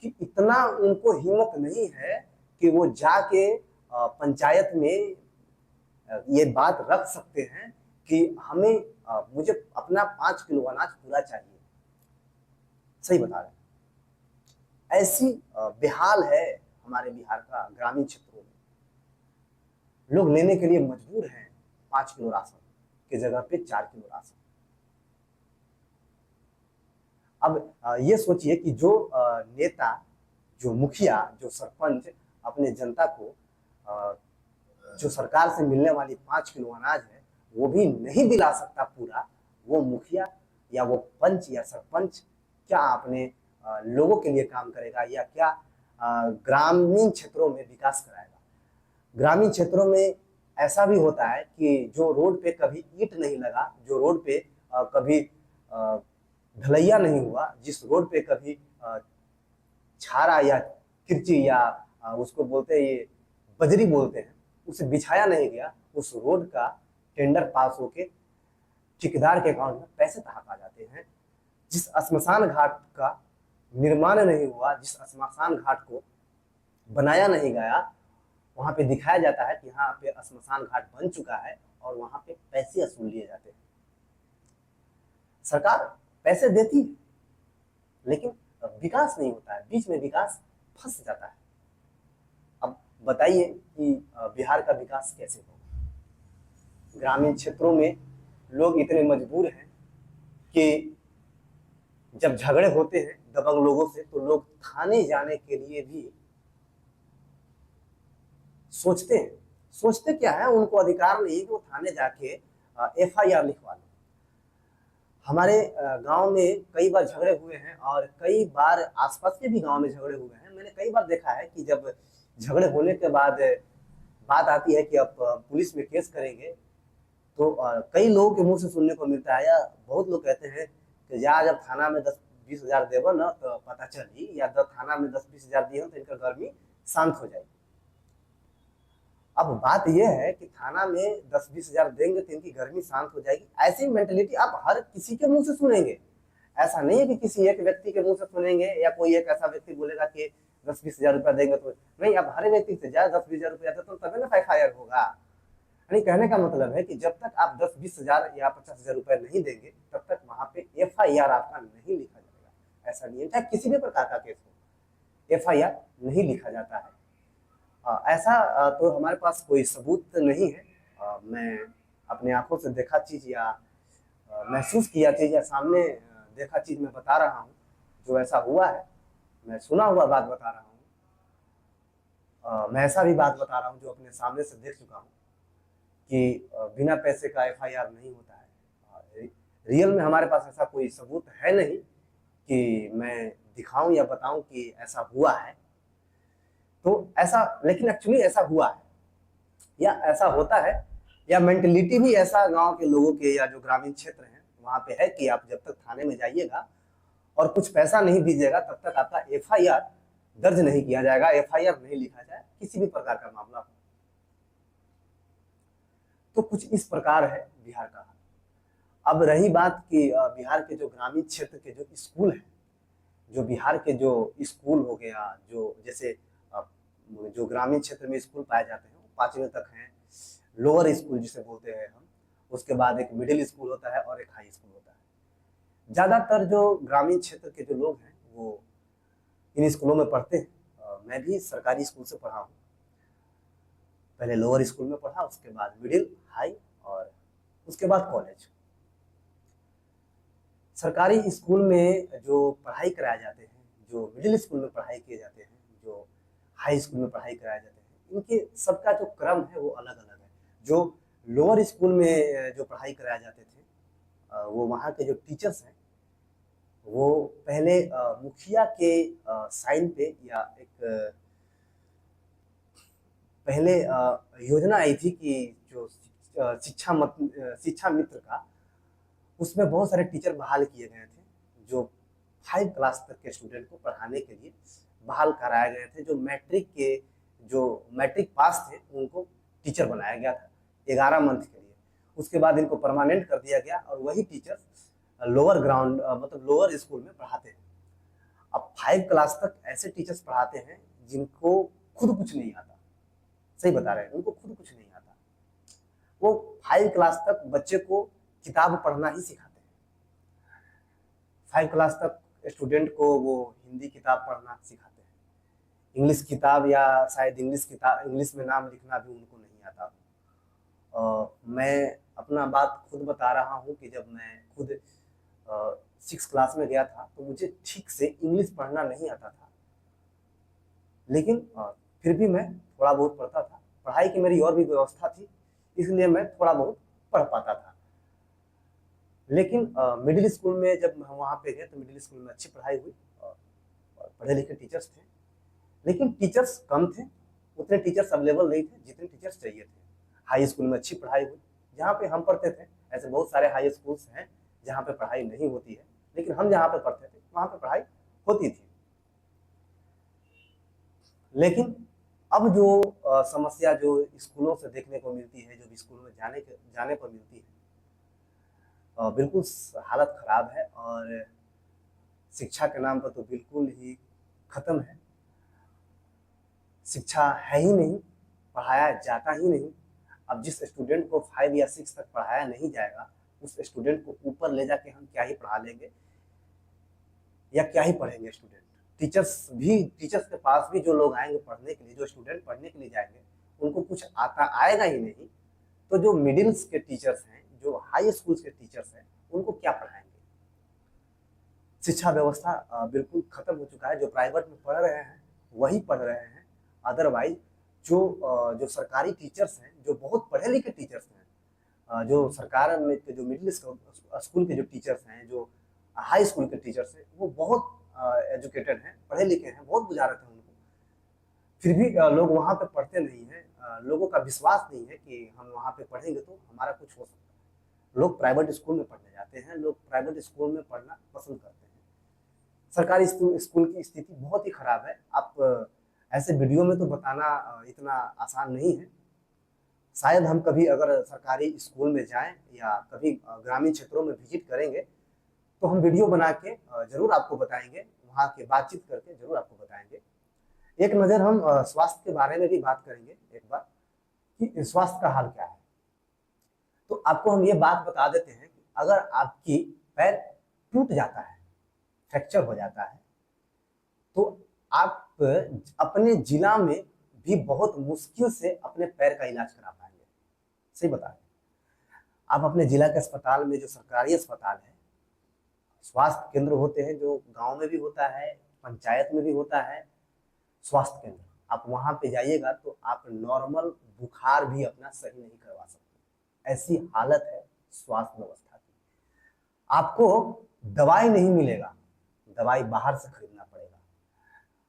कि इतना उनको हिम्मत नहीं है कि वो जाके पंचायत में ये बात रख सकते हैं कि हमें मुझे अपना 5 किलो अनाज पूरा चाहिए। सही बता रहे हैं। ऐसी बेहाल है हमारे बिहार का ग्रामीण क्षेत्रों में। लोग लेने के लिए मजबूर हैं 5 किलो राशन की जगह पे 4 किलो राशन। अब ये सोचिए कि जो नेता, जो मुखिया, जो सरपंच अपने जनता को जो सरकार से मिलने वाली 5 किलो अनाज है वो भी नहीं दिला सकता पूरा, वो मुखिया या वो पंच या सरपंच क्या अपने लोगों के लिए काम करेगा, या क्या ग्रामीण क्षेत्रों में विकास कराएगा? ग्रामीण क्षेत्रों में ऐसा भी होता है कि जो रोड पे कभी ईंट नहीं लगा, जो रोड पे कभी ढलैया नहीं हुआ, जिस रोड पे कभी छारा या किरची या उसको बोलते हैं ये बजरी बोलते हैं, उसे बिछाया नहीं गया, उस रोड का टेंडर पास होके ठेकेदार के अकाउंट में पैसे कहाँ आ जाते हैं। जिस श्मशान घाट का निर्माण नहीं हुआ, जिस श्मशान घाट को बनाया नहीं गया, वहां पे दिखाया जाता है कि यहाँ पे श्मशान घाट बन चुका है और वहां पे पैसे वसूल लिए जाते हैं। सरकार पैसे देती है लेकिन विकास नहीं होता है, बीच में विकास फंस जाता है। अब बताइए कि बिहार का विकास कैसे होगा। ग्रामीण क्षेत्रों में लोग इतने मजबूर हैं कि जब झगड़े होते हैं दबंग लोगों से तो लोग थाने जाने के लिए भी सोचते हैं। सोचते क्या है, उनको अधिकार नहीं है कि वो थाने जाके FIR लिखवा लो। हमारे गांव में कई बार झगड़े हुए हैं और कई बार आसपास के भी गांव में झगड़े हुए हैं। मैंने कई बार देखा है कि जब झगड़े होने के बाद बात आती है कि अब पुलिस में केस करेंगे तो कई लोगों के मुंह से सुनने को मिलता है या बहुत लोग कहते हैं कि जा जब थाना में 10-20 हजार देव ना तो पता चली, या जब थाना में 10-20 हजार दिए तो इनका गर्मी शांत हो जाएगी। अब बात यह है कि थाना में 10-20 हजार देंगे तो इनकी गर्मी शांत हो जाएगी, ऐसी मेंटेलिटी आप हर किसी के मुंह से सुनेंगे। ऐसा नहीं है कि किसी एक व्यक्ति के मुंह से सुनेंगे या कोई एक ऐसा व्यक्ति बोलेगा कि 10-20 हजार रुपया देंगे तो नहीं, आप हर व्यक्ति से जाए 10-20 हजार रुपया तो तभी ना FIR होगा। यानी कहने का मतलब है कि जब तक आप 10-20 हजार या 50 हजार रुपया नहीं देंगे तब तक वहां पे FIR आपका नहीं लिखा जाएगा। ऐसा नहीं है, चाहे किसी भी प्रकार का केस हो, FIR नहीं लिखा जाता है। ऐसा तो हमारे पास कोई सबूत नहीं है। मैं अपने आंखों से देखा चीज या महसूस किया चीज या सामने देखा चीज मैं बता रहा हूँ। जो ऐसा हुआ है मैं सुना हुआ बात बता रहा हूँ। मैं ऐसा भी बात बता रहा हूँ जो अपने सामने से देख चुका हूँ कि बिना पैसे का FIR नहीं होता है। रियल में हमारे पास ऐसा कोई सबूत है नहीं कि मैं दिखाऊं या बताऊं कि ऐसा हुआ है। तो ऐसा, लेकिन एक्चुअली ऐसा हुआ है या ऐसा होता है या मेंटेलिटी भी ऐसा गांव के लोगों के या जो ग्रामीण क्षेत्र हैं वहां पे है कि आप जब तक थाने में जाइएगा और कुछ पैसा नहीं दीजिएगा तब तक आपका FIR दर्ज नहीं किया जाएगा, FIR नहीं लिखा जाए किसी भी प्रकार का मामला हो। तो कुछ इस प्रकार है बिहार का हाल। अब रही बात कि बिहार के जो ग्रामीण क्षेत्र के जो स्कूल हैं, जो बिहार के जो स्कूल हो गया, जो जैसे जो ग्रामीण क्षेत्र में स्कूल पाए जाते हैं वो 5वीं तक हैं, लोअर स्कूल जिसे बोलते हैं हम, उसके बाद एक मिडिल स्कूल होता है और एक हाई स्कूल होता है। ज्यादातर जो ग्रामीण क्षेत्र के जो लोग हैं वो इन स्कूलों में पढ़ते हैं। मैं भी सरकारी स्कूल से पढ़ा हूँ, पहले लोअर स्कूल में पढ़ा, उसके बाद मिडिल, हाई और उसके बाद कॉलेज। सरकारी स्कूल में जो पढ़ाई कराए जाते हैं, जो मिडिल स्कूल में पढ़ाई किए जाते हैं, जो हाई स्कूल में पढ़ाई कराए जाते हैं, इनके सबका जो क्रम है वो अलग अलग है। जो लोअर स्कूल में जो पढ़ाई कराए जाते थे वो वहाँ के जो टीचर्स हैं वो पहले मुखिया के साइन पे या एक पहले योजना आई थी कि जो शिक्षा मित्र का, उसमें बहुत सारे टीचर बहाल किए गए थे जो 5 क्लास तक के स्टूडेंट को पढ़ाने के लिए बहाल कराए गए थे। जो मैट्रिक पास थे उनको टीचर बनाया गया था 11 मंथ के लिए। उसके बाद इनको परमानेंट कर दिया गया और वही टीचर्स लोअर ग्राउंड मतलब लोअर स्कूल में पढ़ाते हैं। अब 5 क्लास तक ऐसे टीचर्स पढ़ाते हैं जिनको खुद कुछ नहीं आता। सही बता रहे हैं, उनको खुद कुछ नहीं आता। वो 5 क्लास तक बच्चे को किताब पढ़ना ही सिखाते हैं। 5 क्लास तक स्टूडेंट को वो हिंदी किताब पढ़ना सिखाते हैं, इंग्लिश किताब या शायद इंग्लिश में नाम लिखना भी उनको नहीं आता। मैं अपना बात खुद बता रहा हूँ कि जब मैं खुद 6 क्लास में गया था तो मुझे ठीक से इंग्लिश पढ़ना नहीं आता था, लेकिन फिर भी मैं थोड़ा बहुत पढ़ता था। पढ़ाई की मेरी और भी व्यवस्था थी, इसलिए मैं थोड़ा बहुत पढ़ पाता था। लेकिन मिडिल स्कूल में जब हम वहाँ पे गए तो मिडिल स्कूल में अच्छी पढ़ाई हुई और पढ़े लिखे टीचर्स थे, लेकिन टीचर्स कम थे, उतने टीचर्स अवेलेबल नहीं थे जितने टीचर्स चाहिए थे। हाई स्कूल में अच्छी पढ़ाई हुई, जहाँ पे हम पढ़ते थे ऐसे बहुत सारे हाई स्कूल्स हैं जहाँ पे पढ़ाई नहीं होती है, लेकिन हम जहाँ पे पढ़ते थे वहाँ पे पढ़ाई होती थी। लेकिन अब जो समस्या जो स्कूलों से देखने को मिलती है, जो भी स्कूल में जाने पर मिलती है, बिल्कुल हालत खराब है और शिक्षा के नाम पर तो बिल्कुल ही खत्म है। शिक्षा है ही नहीं, पढ़ाया जाता ही नहीं। अब जिस स्टूडेंट को 5 या 6 तक पढ़ाया नहीं जाएगा, उस स्टूडेंट को ऊपर ले जाके हम क्या ही पढ़ा लेंगे या क्या ही पढ़ेंगे स्टूडेंट। टीचर्स के पास भी जो लोग आएंगे पढ़ने के लिए, जो स्टूडेंट पढ़ने के लिए जाएंगे, उनको कुछ आएगा ही नहीं। तो जो मिडिल्स के टीचर्स हैं, जो हाई स्कूल्स के टीचर्स हैं, उनको क्या पढ़ाएंगे। शिक्षा व्यवस्था बिल्कुल खत्म हो चुका है। जो प्राइवेट में पढ़ रहे हैं वही पढ़ रहे हैं, अदरवाइज जो सरकारी टीचर्स हैं, जो बहुत पढ़े लिखे टीचर्स हैं, जो सरकार में जो मिडिल स्कूल के जो टीचर्स हैं, जो हाई स्कूल के टीचर्स हैं, वो बहुत एजुकेटेड हैं, पढ़े लिखे हैं, बहुत बुझारत है उनको। फिर भी लोग वहाँ पे पढ़ते नहीं हैं। लोगों का विश्वास नहीं है कि हम वहाँ पे पढ़ेंगे तो हमारा कुछ हो सकता है। लोग प्राइवेट स्कूल में पढ़ने जाते हैं, लोग प्राइवेट स्कूल में पढ़ना पसंद करते हैं। सरकारी स्कूल की स्थिति बहुत ही खराब है। आप ऐसे वीडियो में तो बताना इतना आसान नहीं है। शायद हम कभी अगर सरकारी स्कूल में जाएं या कभी ग्रामीण क्षेत्रों में विजिट करेंगे तो हम वीडियो बना के जरूर आपको बताएंगे, वहाँ के बातचीत करके जरूर आपको बताएंगे। एक नज़र हम स्वास्थ्य के बारे में भी बात करेंगे एक बार, कि स्वास्थ्य का हाल क्या है। तो आपको हम ये बात बता देते हैं कि अगर आपकी पैर टूट जाता है, फ्रैक्चर हो जाता है, तो आप अपने जिला में भी बहुत मुश्किल से अपने पैर का इलाज करा पाएंगे। सही बता रहे, आप अपने जिला के अस्पताल में, जो सरकारी अस्पताल है, स्वास्थ्य केंद्र होते हैं, जो गांव में भी होता है, पंचायत में भी होता है स्वास्थ्य केंद्र, आप वहां पे जाइएगा तो आप नॉर्मल बुखार भी अपना सही नहीं करवा सकते। ऐसी हालत है स्वास्थ्य व्यवस्था की। आपको दवाई नहीं मिलेगा, दवाई बाहर से खरीदना पड़ेगा।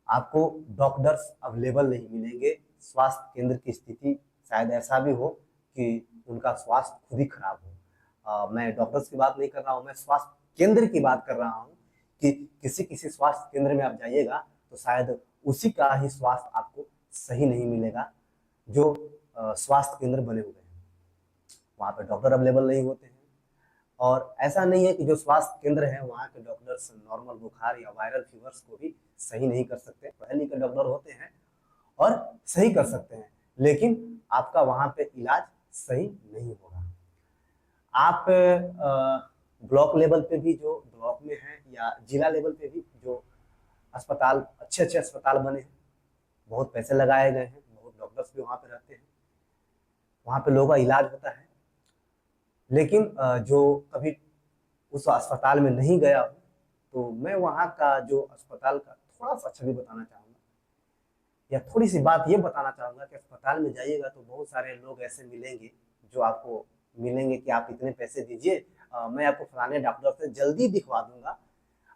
आपको डॉक्टर्स अवेलेबल नहीं मिलेंगे। स्वास्थ्य केंद्र की स्थिति शायद ऐसा भी हो कि उनका स्वास्थ्य खुद ही खराब हो। मैं डॉक्टर्स की बात नहीं कर रहा हूँ, मैं स्वास्थ्य केंद्र की बात कर रहा हूँ कि किसी किसी स्वास्थ्य केंद्र में आप जाइएगा तो शायद उसी का ही स्वास्थ्य आपको सही नहीं मिलेगा जो स्वास्थ्य केंद्र बने हुए हैं। वहाँ पे डॉक्टर अवेलेबल नहीं होते हैं। और ऐसा नहीं है कि जो स्वास्थ्य केंद्र है वहाँ के डॉक्टर्स नॉर्मल बुखार या वायरल फीवर्स को भी सही नहीं कर सकते। पढ़े लिखे डॉक्टर होते हैं और सही कर सकते हैं, लेकिन आपका वहाँ पे इलाज सही नहीं होगा। आप ब्लॉक लेवल पे भी, जो ब्लॉक में है, या जिला लेवल पे भी जो अस्पताल, अच्छे अच्छे अस्पताल बने हैं, बहुत पैसे लगाए गए हैं, बहुत डॉक्टर्स भी वहाँ पे रहते हैं, वहाँ पे लोगों का इलाज होता है। लेकिन जो कभी उस अस्पताल में नहीं गया हूँ, तो मैं वहाँ का जो अस्पताल का थोड़ा सा छवि बताना चाहूँगा, या थोड़ी सी बात ये बताना चाहूँगा कि अस्पताल में जाइएगा तो बहुत सारे लोग ऐसे मिलेंगे जो आपको मिलेंगे कि आप इतने पैसे दीजिए, मैं आपको फलाने डॉक्टर से जल्दी दिखवा दूंगा,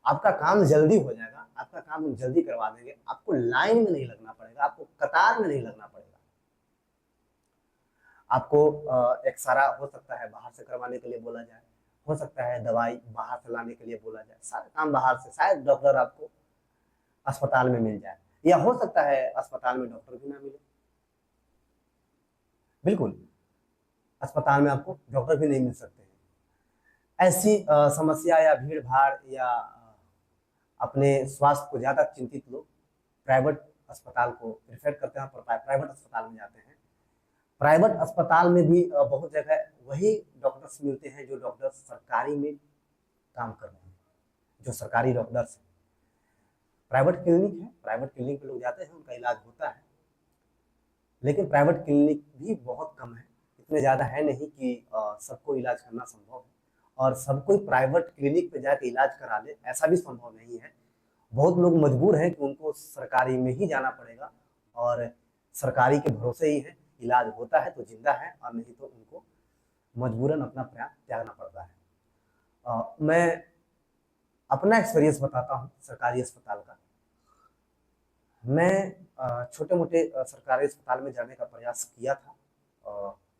आपका काम जल्दी हो जाएगा, आपका काम हम जल्दी करवा देंगे, आपको लाइन में नहीं लगना पड़ेगा, आपको कतार में नहीं लगना पड़ेगा। आपको एक्सरा हो सकता है बाहर से करवाने के लिए बोला जाए, हो सकता है दवाई बाहर से लाने के लिए बोला जाए, सारे काम बाहर से, शायद डॉक्टर आपको अस्पताल में मिल जाए, या हो सकता है अस्पताल में डॉक्टर भी ना मिले। बिल्कुल, अस्पताल में आपको डॉक्टर भी नहीं मिल सकते हैं। ऐसी समस्या या भीड़ भाड़ या अपने स्वास्थ्य को ज्यादा चिंतित लोग प्राइवेट अस्पताल को प्रेफर करते हैं, प्राइवेट अस्पताल में जाते हैं। प्राइवेट अस्पताल में भी बहुत जगह वही डॉक्टर्स मिलते हैं जो डॉक्टर्स सरकारी में काम कर रहे हैं, जो सरकारी डॉक्टर्स हैं। प्राइवेट क्लिनिक है, प्राइवेट क्लिनिक पे लोग जाते हैं, उनका इलाज होता है, लेकिन प्राइवेट क्लिनिक भी बहुत कम है, इतने ज़्यादा है नहीं कि सबको इलाज करना संभव है, और सब कोई प्राइवेट क्लिनिक पे जाके इलाज करा ले ऐसा भी संभव नहीं है। बहुत लोग मजबूर हैं कि उनको सरकारी में ही जाना पड़ेगा, और सरकारी के भरोसे ही है, इलाज होता है तो जिंदा है, और नहीं तो उनको मजबूरन अपना प्राण त्यागना पड़ता है। मैं अपना एक्सपीरियंस बताता हूँ सरकारी अस्पताल का। मैं छोटे मोटे सरकारी अस्पताल में जाने का प्रयास किया था,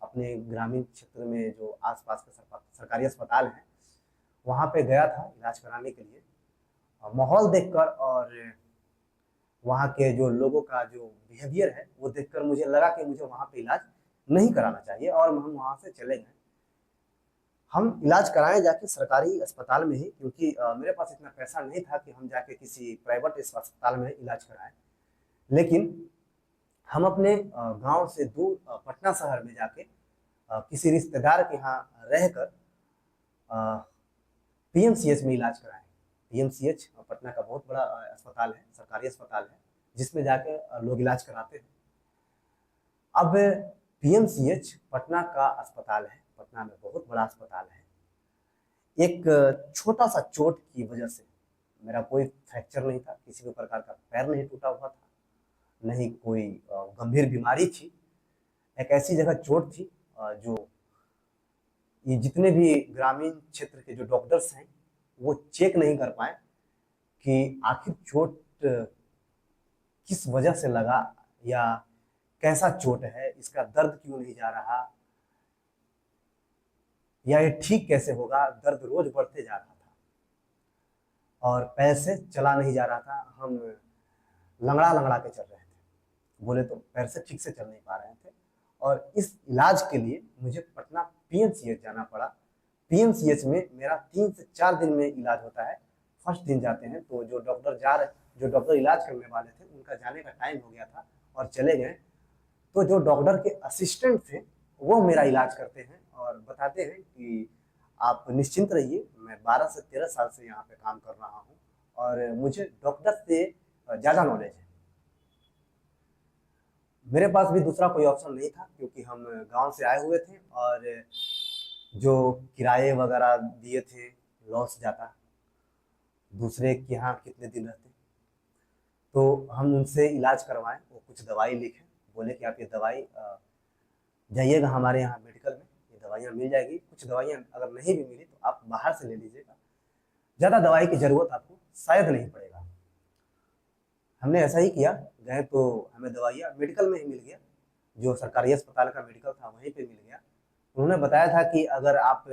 अपने ग्रामीण क्षेत्र में जो आसपास के सरकारी अस्पताल हैं वहाँ पे गया था इलाज कराने के लिए। माहौल देखकर और वहाँ के जो लोगों का जो बिहेवियर है वो देखकर मुझे लगा कि मुझे वहाँ पे इलाज नहीं कराना चाहिए और हम वहाँ से चले गए। हम इलाज कराएं जाके सरकारी अस्पताल में ही, क्योंकि मेरे पास इतना पैसा नहीं था कि हम जाके किसी प्राइवेट अस्पताल में इलाज कराएं। लेकिन हम अपने गांव से दूर पटना शहर में जाके किसी रिश्तेदार के यहाँ रहकर पीएमसीएच में इलाज कराएं। पीएमसीएच पटना का बहुत बड़ा अस्पताल है, सरकारी अस्पताल है, जिसमें जाके लोग इलाज कराते हैं। अब पीएमसीएच पटना का अस्पताल है, पटना में बहुत बड़ा अस्पताल है। एक छोटा सा चोट की वजह से, मेरा कोई फ्रैक्चर नहीं था, किसी भी प्रकार का पैर नहीं टूटा हुआ था, नहीं कोई गंभीर बीमारी थी। एक ऐसी जगह चोट थी जो ये जितने भी ग्रामीण क्षेत्र के जो डॉक्टर्स हैं वो चेक नहीं कर पाए कि आखिर चोट किस वजह से लगा या कैसा चोट है, इसका दर्द क्यों नहीं जा रहा, या ये ठीक कैसे होगा। दर्द रोज बढ़ते जा रहा था और पैर से चला नहीं जा रहा था। हम लंगड़ा लंगड़ा के चल रहे थे, बोले तो पैर से ठीक से चल नहीं पा रहे थे। और इस इलाज के लिए मुझे पटना पीएमसीएच जाना पड़ा। पीएमसीएच में मेरा 3 से 4 दिन में इलाज होता है। फर्स्ट दिन जाते हैं तो जो डॉक्टर इलाज करने वाले थे उनका जाने का टाइम हो गया था और चले गए। तो जो डॉक्टर के असिस्टेंट थे वो मेरा इलाज करते हैं और बताते हैं कि आप निश्चिंत रहिए, मैं 12 से 13 साल से यहाँ पे काम कर रहा हूँ और मुझे डॉक्टर से ज़्यादा नॉलेज है। मेरे पास भी दूसरा कोई ऑप्शन नहीं था, क्योंकि हम गांव से आए हुए थे और जो किराए वगैरह दिए थे लॉस जाता, दूसरे के यहाँ कितने दिन रहते। तो हम उनसे इलाज करवाएं, वो कुछ दवाई लिखे, बोले कि आप ये दवाई जाइएगा हमारे यहाँ मेडिकल में, ये दवाइयाँ मिल जाएगी। कुछ दवाइयाँ अगर नहीं भी मिली तो आप बाहर से ले लीजिएगा, ज़्यादा दवाई की ज़रूरत आपको शायद नहीं पड़ेगा। हमने ऐसा ही किया, गए तो हमें दवाइयाँ मेडिकल में ही मिल गया, जो सरकारी अस्पताल का मेडिकल था वहीं पे मिल गया। उन्होंने बताया था कि अगर आप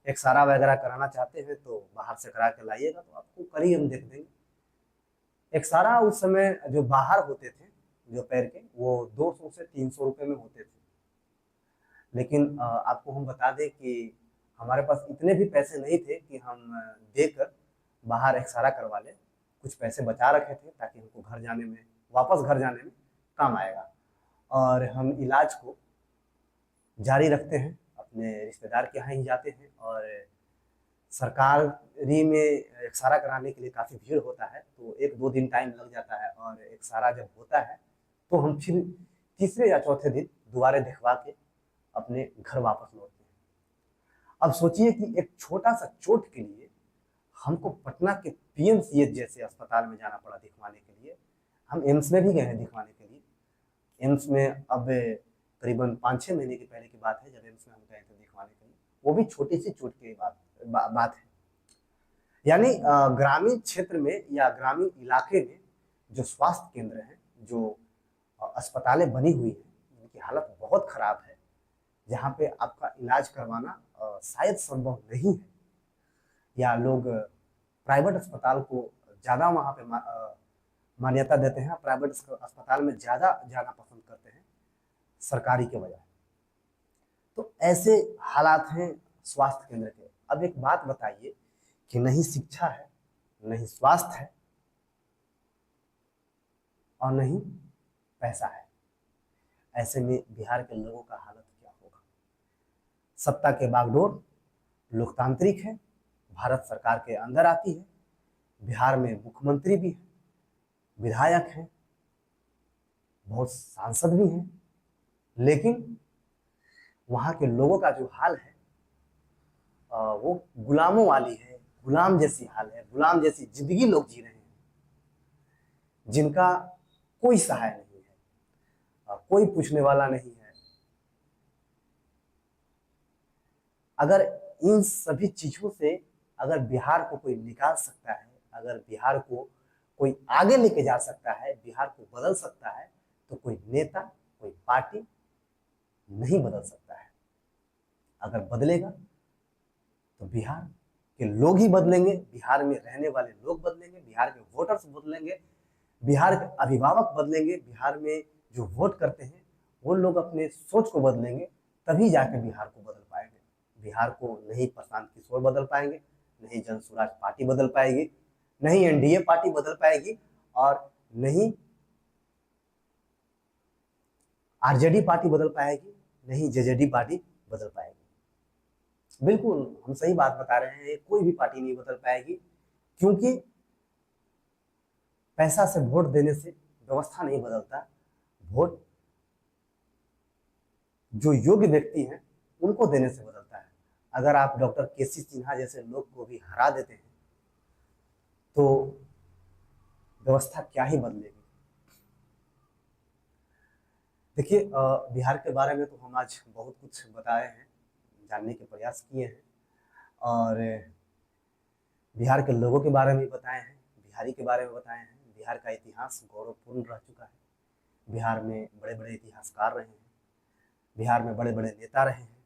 एक्सरा वगैरह कराना चाहते हैं तो बाहर से करा के लाइएगा, तो आपको कल ही हम देख देंगे। एक्सरा उस समय जो बाहर होते थे जो पैर के, वो 200 से 300 रुपये में होते थे। लेकिन आपको हम बता दें कि हमारे पास इतने भी पैसे नहीं थे कि हम देकर बाहर एक्सरा करवा लें। कुछ पैसे बचा रखे थे ताकि हमको वापस घर जाने में काम आएगा। और हम इलाज को जारी रखते हैं, अपने रिश्तेदार के यहाँ ही जाते हैं। और सरकारी में एक्सरा कराने के लिए काफ़ी भीड़ होता है, तो 1-2 दिन टाइम लग जाता है। और एक्सरा जब होता है तो हम फिर तीसरे या चौथे दिन दोबारा दिखवा के अपने घर वापस लौटते हैं। अब सोचिए कि एक छोटा सा चोट के लिए हमको पटना के पीएमसीएच जैसे अस्पताल में जाना पड़ा दिखवाने के लिए। हम एम्स में भी गए हैं दिखवाने के लिए। एम्स में अब करीबन 5-6 महीने की पहले की बात है जब एम्स में हम गए थे दिखवाने के लिए, वो भी छोटी सी चोट की बात है। यानी ग्रामीण क्षेत्र में या ग्रामीण इलाके में जो स्वास्थ्य केंद्र हैं, जो अस्पतालें बनी हुई हैं, उनकी हालत बहुत खराब है, जहाँ पे आपका इलाज करवाना शायद संभव नहीं है, या लोग प्राइवेट अस्पताल को ज़्यादा वहाँ पे मान्यता देते हैं, प्राइवेट अस्पताल में ज़्यादा जाना पसंद करते हैं सरकारी के बजाय। तो ऐसे हालात हैं स्वास्थ्य केंद्र के। अब एक बात बताइए कि नहीं शिक्षा है, नहीं स्वास्थ्य है और नहीं पैसा है, ऐसे में बिहार के लोगों का हालत क्या होगा। सत्ता के बागडोर लोकतांत्रिक है, भारत सरकार के अंदर आती है, बिहार में मुख्यमंत्री भी है, विधायक हैं, बहुत सांसद भी हैं, लेकिन वहाँ के लोगों का जो हाल है वो गुलामों वाली है, गुलाम जैसी हाल है, गुलाम जैसी जिंदगी लोग जी रहे हैं, जिनका कोई सहाय नहीं है, कोई पूछने वाला नहीं है। अगर इन सभी चीजों से अगर बिहार को कोई निकाल सकता है, अगर बिहार को कोई आगे लेके जा सकता है, बिहार को बदल सकता है, तो कोई नेता, कोई पार्टी नहीं बदल सकता है। अगर बदलेगा तो बिहार के लोग ही बदलेंगे, बिहार में रहने वाले लोग बदलेंगे, बिहार के वोटर्स बदलेंगे, बिहार के अभिभावक बदलेंगे, बिहार में जो वोट करते हैं वो लोग अपने सोच को बदलेंगे, तभी जाके बिहार को बदल पाएंगे। बिहार को नहीं प्रशांत किशोर बदल पाएंगे, नहीं जन स्वराज पार्टी बदल पाएगी, नहीं एनडीए पार्टी बदल पाएगी, और नहीं आरजेडी पार्टी बदल पाएगी, नहीं जेजेडी पार्टी बदल पाएगी। बिल्कुल हम सही बात बता रहे हैं, कोई भी पार्टी नहीं बदल पाएगी, क्योंकि पैसा से वोट देने से व्यवस्था नहीं बदलता। वोट जो योग्य व्यक्ति हैं उनको देने से बदलता है। अगर आप डॉक्टर केसी सिन्हा जैसे लोग को भी हरा देते हैं तो व्यवस्था क्या ही बदलेगी। देखिए, बिहार के बारे में तो हम आज बहुत कुछ बताए हैं, जानने के प्रयास किए हैं, और बिहार के लोगों के बारे में बताए हैं, बिहारी के बारे में बताए हैं। बिहार का इतिहास गौरवपूर्ण रह चुका है। बिहार में बड़े बड़े इतिहासकार रहे हैं, बिहार में बड़े बड़े नेता रहे हैं,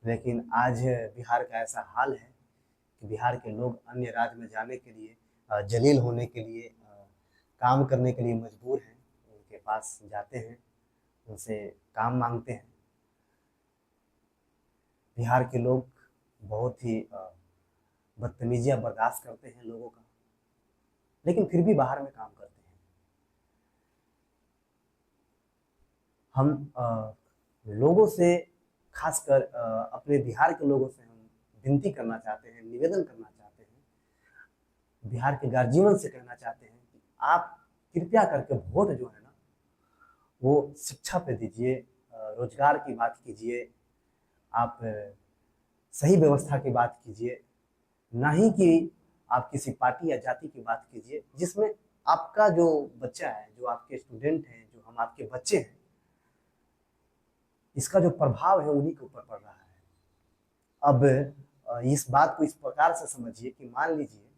लेकिन आज बिहार का ऐसा हाल है कि बिहार के लोग अन्य राज्य में जाने के लिए, जलील होने के लिए, काम करने के लिए मजबूर हैं। उनके पास जाते हैं, उनसे काम मांगते हैं। बिहार के लोग बहुत ही बदतमीजियां बर्दाश्त करते हैं लोगों का, लेकिन फिर भी बाहर में काम करते हैं। हम लोगों से, खासकर अपने बिहार के लोगों से हम विनती करना चाहते हैं, निवेदन करना चाहते हैं, बिहार के गार्जियन से कहना चाहते हैं कि आप कृपया करके वोट जो है ना वो शिक्षा पे दीजिए, रोजगार की बात कीजिए, आप सही व्यवस्था की बात कीजिए, ना ही कि आप किसी पार्टी या जाति की बात कीजिए जिसमें आपका जो बच्चा है, जो आपके स्टूडेंट हैं, जो हम आपके बच्चे हैं, इसका जो प्रभाव है उन्हीं के ऊपर पड़ रहा है। अब इस बात को इस प्रकार से समझिए कि मान लीजिए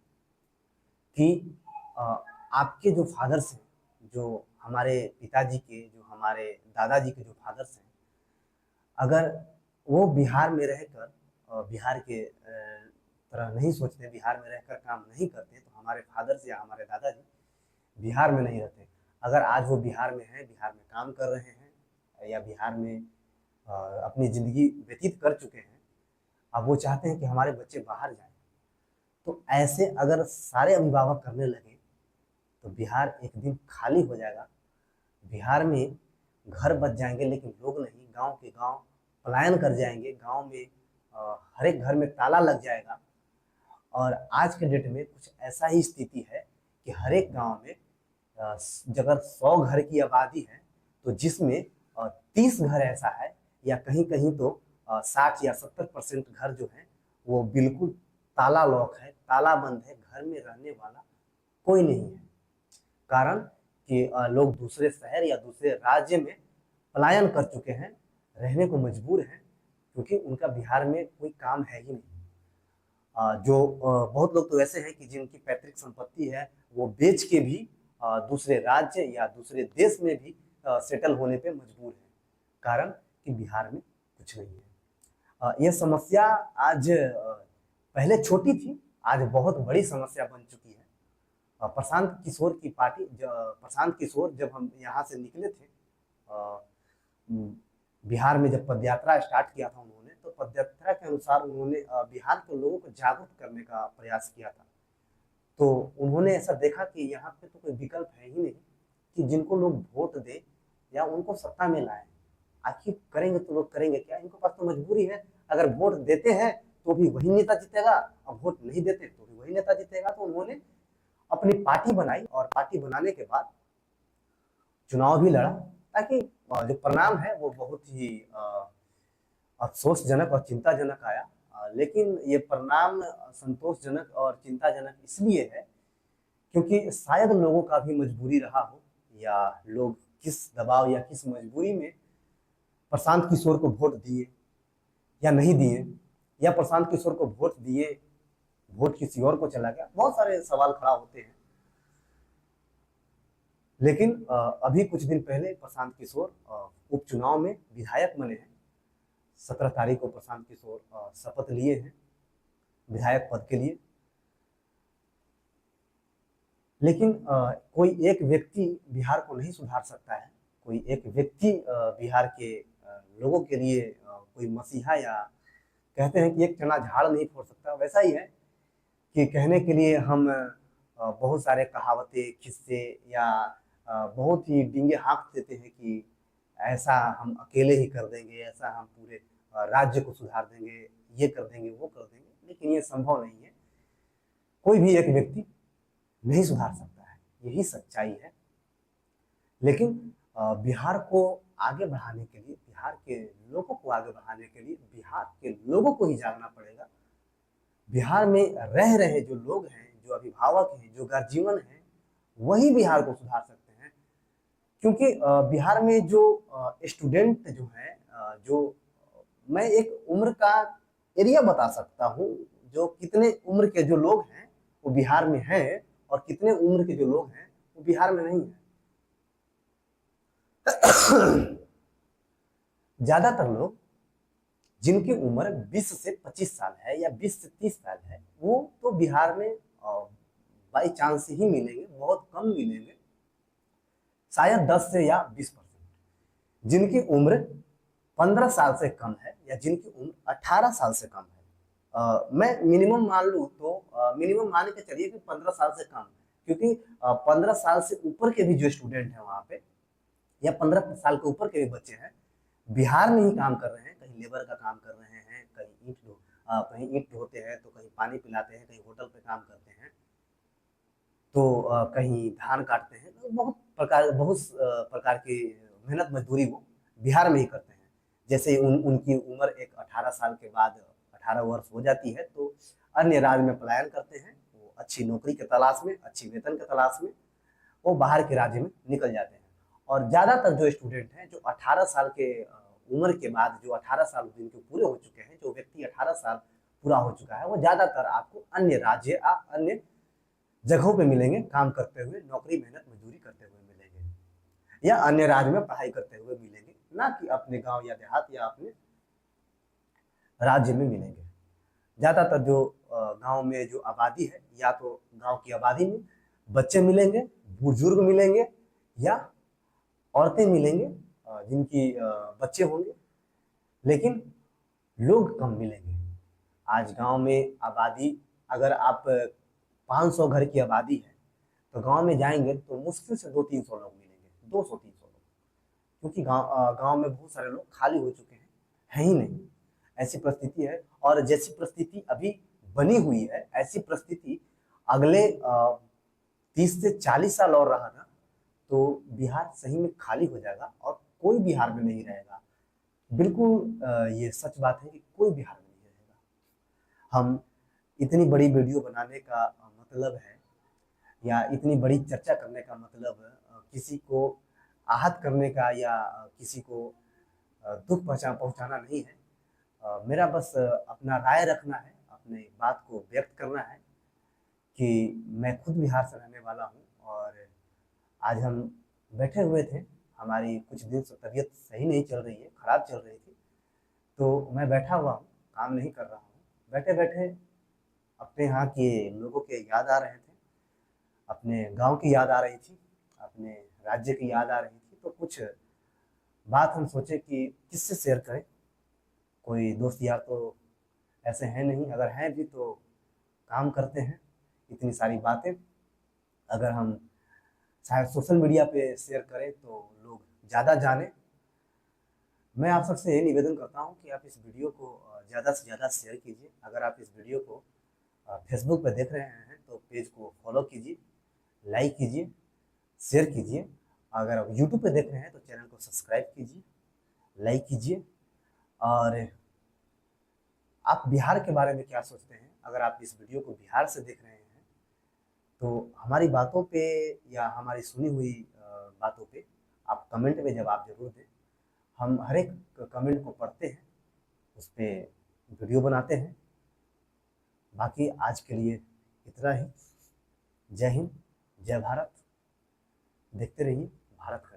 कि आपके जो फादर्स हैं, जो हमारे पिताजी के, जो हमारे दादाजी के जो फादर्स हैं, अगर वो बिहार में रहकर बिहार के तरह नहीं सोचते, बिहार में रहकर काम नहीं करते, तो हमारे फादर्स या हमारे दादाजी बिहार में नहीं रहते। अगर आज वो बिहार में हैं, बिहार में काम कर रहे हैं, या बिहार में अपनी ज़िंदगी व्यतीत कर चुके हैं, अब वो चाहते हैं कि हमारे बच्चे बाहर जाएं, तो ऐसे अगर सारे अभिभावक करने लगे तो बिहार एक दिन खाली हो जाएगा। बिहार में घर बच जाएंगे, लेकिन लोग नहीं, गांव के गांव पलायन कर जाएंगे। गांव में हर एक घर में ताला लग जाएगा। और आज के डेट में कुछ ऐसा ही स्थिति है कि हर एक गांव में अगर 100 घर की आबादी है तो जिसमें 30 घर ऐसा है, या कहीं कहीं तो 60 या 70% घर जो है वो बिल्कुल ताला लॉक है, ताला बंद है, घर में रहने वाला कोई नहीं है। कारण कि लोग दूसरे शहर या दूसरे राज्य में पलायन कर चुके हैं, रहने को मजबूर हैं, क्योंकि उनका बिहार में कोई काम है ही नहीं। बहुत लोग तो ऐसे हैं कि जिनकी पैतृक संपत्ति है वो बेच के भी दूसरे राज्य या दूसरे देश में भी सेटल होने पे मजबूर है, कारण कि बिहार में कुछ नहीं है। यह समस्या आज पहले छोटी थी, आज बहुत बड़ी समस्या बन चुकी है। प्रशांत किशोर की पार्टी, प्रशांत किशोर जब हम यहाँ से निकले थे, बिहार में जब पदयात्रा स्टार्ट किया था उन्होंने, तो पदयात्रा के अनुसार उन्होंने बिहार के लोगों को जागरूक करने का प्रयास किया था। तो उन्होंने ऐसा देखा कि यहाँ पे तो कोई विकल्प है ही नहीं कि जिनको लोग वोट दे या उनको सत्ता में लाए। आखिर करेंगे तो लोग करेंगे क्या, इनके पास तो मजबूरी है। अगर वोट देते हैं तो भी वही नेता जीतेगा, और वोट नहीं देते तो भी वही नेता जीतेगा। तो उन्होंने अपनी पार्टी बनाई, और पार्टी बनाने के बाद चुनाव भी लड़ा, ताकि जो परिणाम है वो बहुत ही अफसोसजनक और चिंताजनक आया। लेकिन ये परिणाम संतोषजनक और चिंताजनक इसलिए है क्योंकि शायद लोगों का भी मजबूरी रहा हो, या लोग किस दबाव या किस मजबूरी में प्रशांत किशोर को वोट दिए या नहीं दिए, या प्रशांत किशोर को वोट दिए, वोट किसी और को चला गया। बहुत सारे सवाल खड़ा होते हैं। लेकिन अभी कुछ दिन पहले प्रशांत किशोर उपचुनाव में विधायक बने हैं। 17 तारीख को प्रशांत किशोर शपथ लिए हैं विधायक पद के लिए। लेकिन कोई एक व्यक्ति बिहार को नहीं सुधार सकता है। कोई एक व्यक्ति बिहार के लोगों के लिए कोई मसीहा या कहते हैं कि एक चना झाड़ नहीं फोड़ सकता। वैसा ही है कि कहने के लिए हम बहुत सारे कहावतें, किस्से या बहुत ही डींगे हाँक देते हैं कि ऐसा हम अकेले ही कर देंगे, ऐसा हम पूरे राज्य को सुधार देंगे, ये कर देंगे, वो कर देंगे। लेकिन ये संभव नहीं है। कोई भी एक व्यक्ति नहीं सुधार सकता है, यही सच्चाई है। लेकिन बिहार को आगे बढ़ाने के लिए, बिहार के लोगों को आगे बढ़ाने के लिए बिहार के लोगों को ही जागना पड़ेगा। बिहार में रह रहे जो लोग हैं, जो अभिभावक हैं, जो गार्जियन हैं, वही बिहार को सुधार सकते हैं। क्योंकि बिहार में जो स्टूडेंट जो है, जो मैं एक उम्र का एरिया बता सकता हूँ, जो कितने उम्र के जो लोग हैं वो बिहार में हैं और कितने उम्र के जो लोग हैं वो बिहार में नहीं है। ज्यादातर लोग जिनकी उम्र 20 से 25 साल है या 20 से 30 साल है, वो तो बिहार में बाई चांस ही मिलेंगे, बहुत कम मिलेंगे, शायद 10 से या 20%। जिनकी उम्र 15 साल से कम है या जिनकी उम्र 18 साल से कम है, मैं मिनिमम मान लूँ तो मिनिमम मान के चलिए कि 15 साल से कम, क्योंकि 15 साल से ऊपर के भी जो स्टूडेंट हैं वहाँ पे, या 15 साल के ऊपर के भी बच्चे हैं, बिहार में ही काम कर रहे हैं। कहीं लेबर का काम कर रहे हैं, कहीं ईंट ढोते हैं, तो कहीं पानी पिलाते हैं, कहीं होटल पे काम करते हैं, तो कहीं धान काटते हैं। तो बहुत प्रकार की मेहनत मजदूरी वो बिहार में ही करते हैं। जैसे उनकी उम्र एक 18 साल के बाद 18 वर्ष हो जाती है तो अन्य राज्य में पलायन करते हैं। वो अच्छी नौकरी के तलाश में, अच्छी वेतन के तलाश में वो बाहर के राज्य में निकल जाते हैं। और ज्यादातर जो स्टूडेंट हैं, जो 18 साल के उम्र के बाद, जो 18 साल जिनके पूरे हो चुके हैं, जो व्यक्ति 18 साल पूरा हो चुका है, वो ज्यादातर आपको अन्य राज्य या अन्य जगहों पे मिलेंगे, काम करते हुए, नौकरी मेहनत मजदूरी करते हुए मिलेंगे, या अन्य राज्य में पढ़ाई करते हुए मिलेंगे, ना कि अपने गांव या देहात या अपने राज्य में मिलेंगे। ज्यादातर जो गांव में जो आबादी है, या तो गांव की आबादी में बच्चे मिलेंगे, बुजुर्ग मिलेंगे, या औरतें मिलेंगे जिनकी बच्चे होंगे, लेकिन लोग कम मिलेंगे। आज गांव में आबादी, अगर आप 500 घर की आबादी है, तो गांव में जाएंगे तो मुश्किल से 200-300 लोग मिलेंगे, 200-300 लोग। क्योंकि गांव में बहुत सारे लोग खाली हो चुके हैं ही नहीं। ऐसी परिस्थिति है, और जैसी परिस्थिति अभी बनी हुई है, ऐसी परिस्थिति अगले 30 से 40 साल और रहा ना, तो बिहार सही में खाली हो जाएगा और कोई बिहार में नहीं रहेगा। बिल्कुल ये सच बात है कि कोई बिहार में नहीं रहेगा। हम इतनी बड़ी वीडियो बनाने का मतलब है, या इतनी बड़ी चर्चा करने का मतलब किसी को आहत करने का, या किसी को दुख पहुंचाना नहीं है। मेरा बस अपना राय रखना है, अपने बात को व्यक्त करना है कि मैं खुद बिहार से रहने वाला हूँ। और आज हम बैठे हुए थे, हमारी कुछ दिन से तबीयत सही नहीं चल रही है, खराब चल रही थी, तो मैं बैठा हुआ हूँ, काम नहीं कर रहा हूँ। बैठे बैठे अपने यहाँ के लोगों के याद आ रहे थे, अपने गांव की याद आ रही थी, अपने राज्य की याद आ रही थी। तो कुछ बात हम सोचे कि किससे शेयर करें। कोई दोस्त यार तो ऐसे हैं नहीं, अगर हैं भी तो काम करते हैं। इतनी सारी बातें अगर हम शायद सोशल मीडिया पे शेयर करें तो लोग ज़्यादा जाने। मैं आप सबसे ये निवेदन करता हूँ कि आप इस वीडियो को ज़्यादा से ज़्यादा शेयर कीजिए। अगर आप इस वीडियो को फेसबुक पे देख रहे हैं तो पेज को फॉलो कीजिए, लाइक कीजिए, शेयर कीजिए। अगर आप यूट्यूब पे देख रहे हैं तो चैनल को सब्सक्राइब कीजिए, लाइक कीजिए। और आप बिहार के बारे में क्या सोचते हैं? अगर आप इस वीडियो को बिहार से देख रहे हैं तो हमारी बातों पे या हमारी सुनी हुई बातों पे आप कमेंट में जवाब जरूर दें। हम हर एक कमेंट को पढ़ते हैं, उस पर वीडियो बनाते हैं। बाकी आज के लिए इतना ही। जय हिंद, जय भारत। देखते रहिए भारत का।